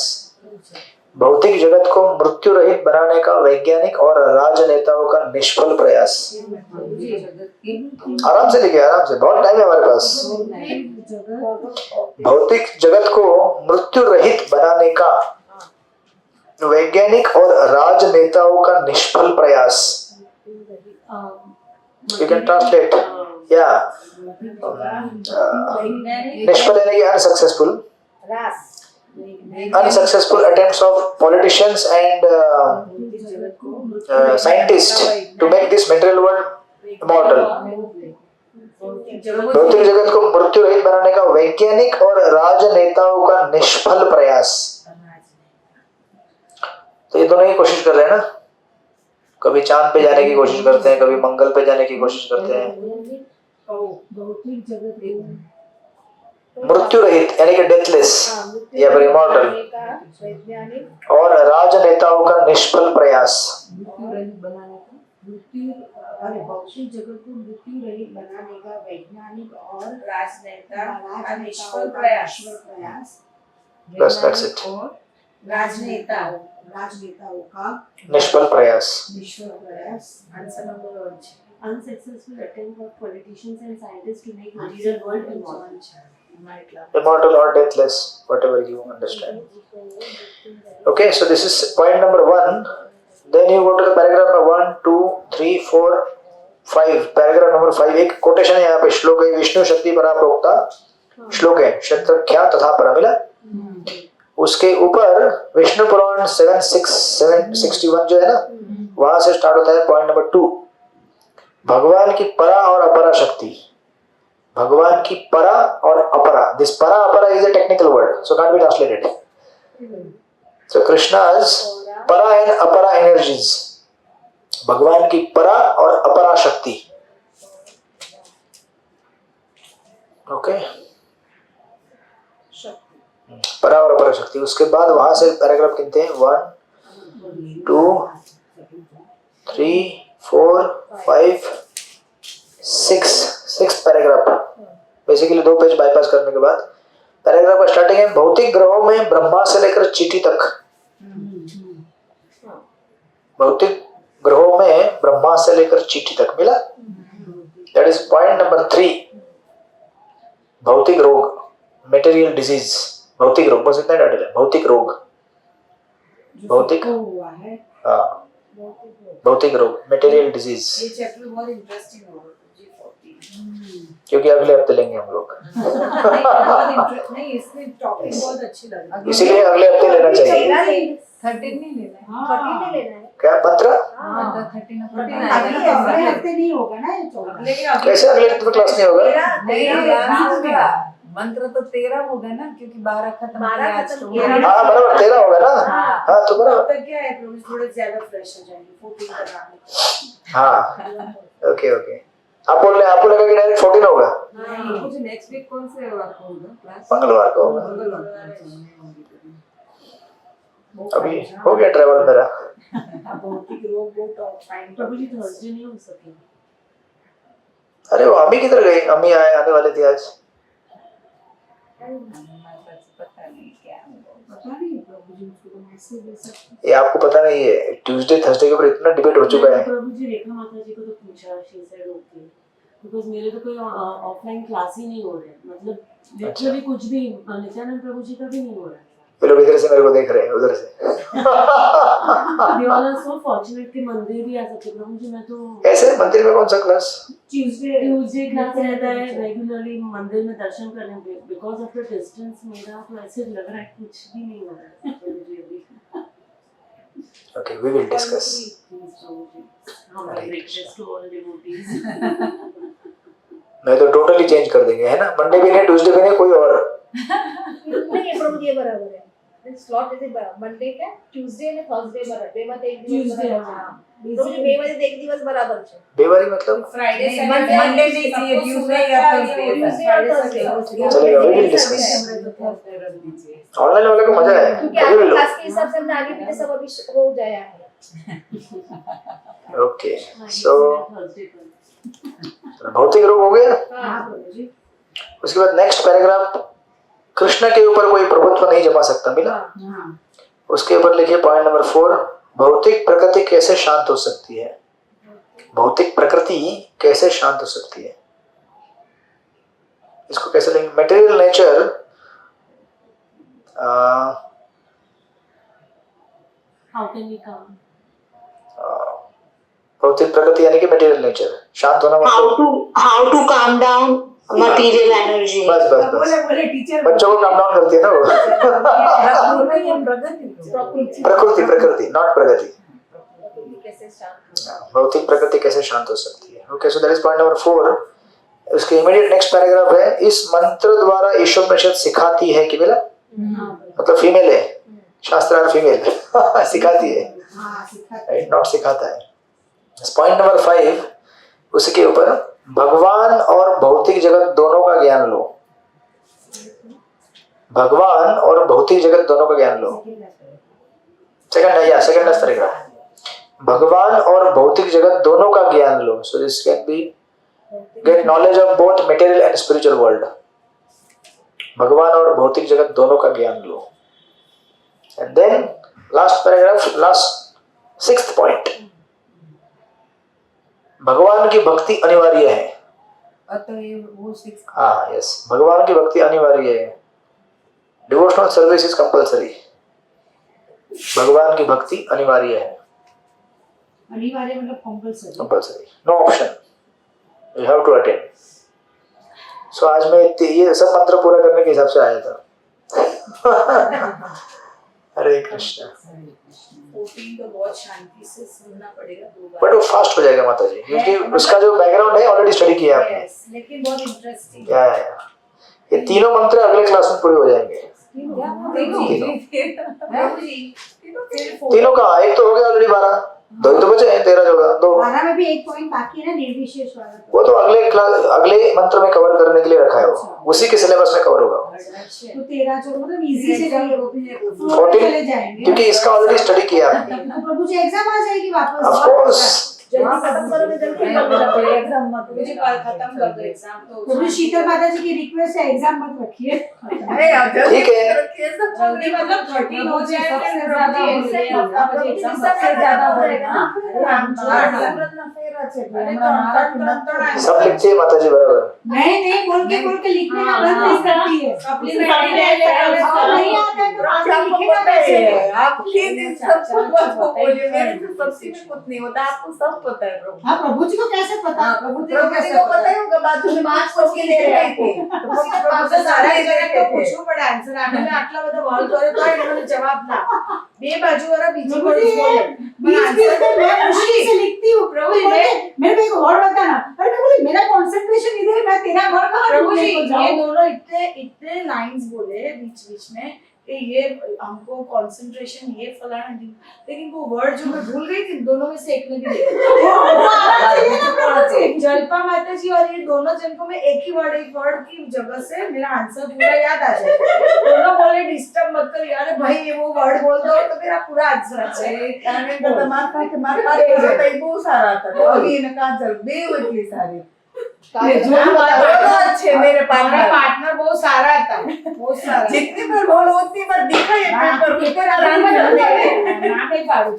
भौतिक जगत को मृत्यु रहित बनाने का वैज्ञानिक और राजनेताओं का निष्फल प्रयास। आराम से लिखिए, आराम से, बहुत टाइम है हमारे पास। भौतिक जगत को मृत्यु रहित बनाने का वैज्ञानिक और राजनेताओं का निष्फल प्रयास। You can translate, yeah. निष्फल यानी कि unsuccessful attempts of politicians and scientists to make this material world immortal. भौतिक जगत को मृत्यु रहित बनाने का वैज्ञानिक और राजनेताओं का निष्फल प्रयास। तो ये दोनों ही कोशिश कर रहे हैं ना, कभी चांद पे जाने की कोशिश करते हैं, कभी मंगल पे जाने की कोशिश करते हैं। मृत्यु रहित यानी कि डेथलेस या फिर इमॉर्टल, और राजनेताओं का निष्फल प्रयास। भौतिक जगत को मृत्यु रहित बनाने का वैज्ञानिक और राजनेता का निष्फल प्रयास। बस that's it. राजनेताओं का निष्फल प्रयास। Answer number 1। Unsuccessful attempt of politicians and scientists to make material world immortal. Immortal or deathless, whatever you understand. Okay, so this is point number 1. Then you go to the paragraph number 1, 2, 3, 4, 5. Paragraph number 5 एक quotation है यहाँ पे, श्लोक है विष्णु शक्ति परा प्रोक्ता, श्लोक है शत्रख्या तथा परमिला। उसके ऊपर विष्णु पुराण 761 जो है ना, वहां से स्टार्ट होता है पॉइंट नंबर 2। भगवान की परा और अपरा शक्ति। भगवान की परा और अपरा, दिस परा अपरा is a technical word, so can't be translated. So Krishna's para and अपरा energies, भगवान की परा और अपरा शक्ति। ओके, परा और अपरा शक्ति। उसके बाद वहां से पैराग्राफ गिनते हैं 1, 2, 3, 4, 5, 6 पैराग्राफ। बेसिकली 2 पेज बाईपास करने के बाद पैराग्राफ का स्टार्टिंग है भौतिक ग्रहों में ब्रह्मा से लेकर चींटी तक। भौतिक ग्रहों में ब्रह्मा से लेकर चींटी तक मिला। That is point number 3। भौतिक रोग, मटेरियल डिजीज, भौतिक रोग, बस इतना टाइटल है, भौतिक रोग, भौतिक हुआ है। हाँ, भौतिक रोग, मटेरियल डिजीज। ये चैप्टर बहुत इंटरेस्टिंग होगा जी 14। क्योंकि अगले हफ्ते लेंगे हम लोग। नहीं, इसमें टॉपिक बहुत अच्छी लगी, इसीलिए अगले हफ्ते लेना चाहिए। 13 नहीं लेना है, 14 नहीं लेना है। क्या मंत्र? अगले हफ्ते नहीं होगा ना ये 14। कैसे अगले हफ्ते क्लास नहीं होगा? मंत्र तो 13 होगा ना, क्योंकि 12 खत्म किया। हाँ बराबर 13 होगा ना। हाँ तो बराबर। तब क्या है, थोड़े ज्यादा फ्रेश हो जाएंगे 14 तक आने। हाँ ओके ओके, आप बोल रहे हैं, आपको लगा कि डायरेक्ट 14 होगा? मुझे नेक्स्ट वीक कौन से आपको होगा क्लास? मंगलवार को होगा। अभी हो गया ट्रैवल मेरा। भौतिक रोग वो टॉप फाइन। प्रभु जी थर्सडे नहीं हो सके। अरे वो अम्मी किधर गई? अम्मी आने वाले थे आज। पता नहीं क्या पता नहीं प्रभु जी उसको तो मैसेज दे सकते। ये आपको पता नहीं है, ट्यूसडे थर्सडे के ऊपर इतना डिबेट हो चुका है। प्रभु जी रेखा माता जी को तो पूछा, शी सेड ओके, बिकॉज़ मेरे तो कोई ऑफलाइन क्लास ही नहीं हो रहा है, मतलब लिटरली कुछ भी। नित्यानंद प्रभु जी का भी नहीं हो रहा है। ये लोग इधर से मेरे को देख रहे हैं, उधर से। We all are so fortunate कि मंदिर भी आ सकते हैं। प्रभु जी मैं तो ऐसे मंदिर में कौन सा क्लास? ट्यूसडे क्लास रहता है रेगुलरली मंदिर में दर्शन करने पे। बिकॉज ऑफ द डिस्टेंस मेरा तो ऐसे लग रहा है कुछ भी नहीं हो रहा है प्रभु जी अभी। Okay, we will discuss. हमारे रिक्वेस्ट टू ऑल डिवोटीज। नहीं तो टोटली चेंज कर देंगे, है ना? मंडे भी नहीं, ट्यूसडे भी नहीं, कोई और। नहीं प्रभु जी बराबर है। स्लॉट जैसे मंडे क्या ट्यूसडे અને થર્સડે બરાબર બેમાં એક દિવસ Tuesday, બરાબર હા. તો બેમાં એક દિવસ બરાબર છે बेवारी मतलब फ्राइडे Monday नहीं चाहिए, Tuesday या Thursday। ટ્યુસડे और थर्सडे चलेगा, we will discuss। ऑनलाइन वाले को मजा है, क्योंकि अभी भी आगे लो। क्लास के हिसाब से हमने आगे पीछे सब अभी हो गया है ओके, सो भौतिक रोग हो गया। हाँ प्रभु जी। उसके बाद नेक्स्ट पैराग्राफ, कृष्ण के ऊपर कोई प्रभुत्व नहीं जमा सकता, मिला। हाँ उसके ऊपर लिखिए पॉइंट नंबर 4, भौतिक प्रकृति कैसे शांत हो सकती है। भौतिक प्रकृति कैसे शांत हो सकती है, इसको कैसे लेंगे। Material nature, How can we come? भौतिक प्रकृति यानी कि मटेरियल नेचर, शांत होना मतलब how to calm down material energy. बस बस बस बोले टीचर बच्चों को काम डाउन करती है ना वो। प्रकृति प्रकृति नॉट प्रगति। कैसे शांत भौतिक प्रकृति कैसे शांत हो सकती है। Okay, so that is point number 4। उसके इमीडिएट नेक्स्ट पैराग्राफ है, इस मंत्र द्वारा ईश्वरोपनिषद सिखाती है कि मिला, मतलब फीमेल है, शास्त्रार्थ फीमेल सिखाती है, हाँ सिखाते राइट, नॉट सिखाता है। पॉइंट नंबर 5, उसके ऊपर भगवान और भौतिक जगत दोनों का ज्ञान लो। भगवान और भौतिक जगत दोनों का ज्ञान लो। सेकंड है या सेकंड लास्ट पैराग्राफ, भगवान और भौतिक जगत दोनों का ज्ञान लो। So this can be get knowledge of both material and spiritual world. भगवान और भौतिक जगत दोनों का ज्ञान लो। And then last paragraph, last 6th point, भगवान की भक्ति अनिवार्य है। अतएव वो 6 हाँ यस, भगवान की भक्ति अनिवार्य है। Devotional service is compulsory. भगवान की भक्ति अनिवार्य है, अनिवार्य मतलब compulsory. Compulsory, no option, you have to attend. So आज मैं ये सब मंत्र पूरा करने के हिसाब से आया था। हरे कृष्ण। 14 तो बहुत शांति से सुनना पड़ेगा 2 बार। बट वो फास्ट हो जाएगा माता जी, क्योंकि उसका जो बैकग्राउंड है ऑलरेडी स्टडी किया आपने। Yes, लेकिन बहुत इंटरेस्टिंग या ये तीनों मंत्र अगले क्लास में पूरे हो जाएंगे। तीनों का एक तो हो गया ऑलरेडी 12, 2 ही तो बचे हैं, 13 14 2। 12 में भी एक पॉइंट बाकी है ना, निर्विशेष वाला। वो तो अगले क्लास अगले मंत्र में कवर करने के लिए रखा है, वो उसी के सिलेबस में कवर होगा। तो 13 जो मतलब इजी से जाएंगे, 14 चले जाएंगे, क्योंकि इसका ऑलरेडी स्टडी किया आपने। तो प्रभु जी एग्जाम आ जाएगी वापस। ऑफ कोर्स, जल्दी खत्म करोगे जल्दी कर देना पड़ेगा एग्जाम मत मुझे कल खत्म कर दो एग्जाम तो प्रभु शीतल माता जी की रिक्वेस्ट है, एग्जाम मत रखिए। अरे यार ठीक है। जल्दी मतलब 13 हो जाए सबसे फिर ज्यादा जल्दी हो exam जाएगा। हफ्ता बजे एग्जाम सबसे ज्यादा हो जाएगा ना। सब लिखते हैं माता जी बराबर। नहीं नहीं, बोल के लिखने का बंद नहीं करती है। सप्लीमेंट्री नहीं आता है तो आगे लिखेगा कैसे? नहीं होता, आपको सब पता है प्रभु। हाँ प्रभु जी को कैसे पता? प्रभु जी को को पता ही होगा, बाजू में मार्क्स को के दे रहे थे। तो सारा इजने तो पूछવું પડે આન્સર આને આટલા બધા વોલ કરે તો એને જવાબ ના બે બાજુ વાળા બીજી प्रभु जी બોલે बीच में मैं मुश्किल से लिखती हूँ प्रभु जी, मेरे को एक और बताना। अरे मैं बोली मेरा कंसंट्रेशन इधर है, मैं तेरा घर कहाँ प्रभु जी ढूंढने को ये जाऊँ? दोनों इतने इतने लाइंस बोले बीच बीच में कि ये हमको कंसंट्रेशन ये फलाना नहीं, लेकिन वो वर्ड जो मैं भूल गई थी दोनों में से एक ने भी नहीं जल्पा माता जी और ये दोनों जन को मैं एक वर्ड की जगह से मेरा आंसर पूरा याद आ जाए। दोनों बोले डिस्टर्ब मत कर यार भाई, ये वो वर्ड बोल दो तो मेरा पूरा आंसर आ जाए। બહુ સારા હતા રવિ અને કાજલ બે એટલી સારી अच्छे मेरे पार्टनर बहुत सारा था, बहुत सारा जितनी बार बोलो उतनी बार दिखा ये पेपर ऊपर ना कहीं पाड़ू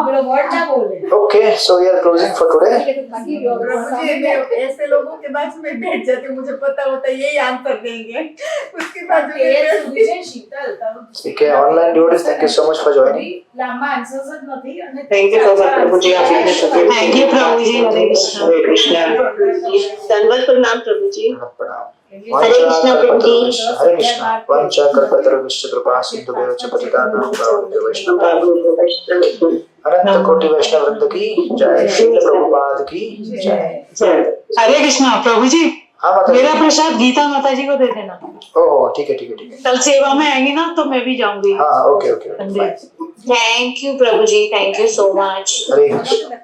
मेरा वर्ड ना बोले। Okay, so we are closing for today. मुझे मैं ऐसे लोगों के बाद में बैठ जाती हूँ, मुझे पता होता है यही आंसर देंगे, उसके बाद विजय शीतल ठीक है, online devotees thank you so much for joining. लांबा आंसर्स જ નથી અને Thank you so much, प्रभु जी, आपने Thank you, प्रभु जी। हरे कृष्ण। हरे कृष्ण। धन्यवाद, प्रणाम प्रभु जी। प्रणाम। हरे कृष्ण प्रभु जी। हरे कृष्ण। वांछा कल्पतरुभ्यश्च कृपा सिन्धुभ्यो च पतितानां पावनेभ्यो वैष्णवेभ्यो अनंत कोटि वैष्णव वृंद की जय, श्रील प्रभुपाद की जय। हरे कृष्ण प्रभु जी। हाँ माता जी। मेरा प्रसाद गीता माता जी को दे देना। ओह ठीक है ठीक है ठीक है। कल सेवा में आएंगी ना तो मैं भी जाऊंगी। हाँ okay okay. Thank you Prabhu ji, thank you so much. Hare Krishna.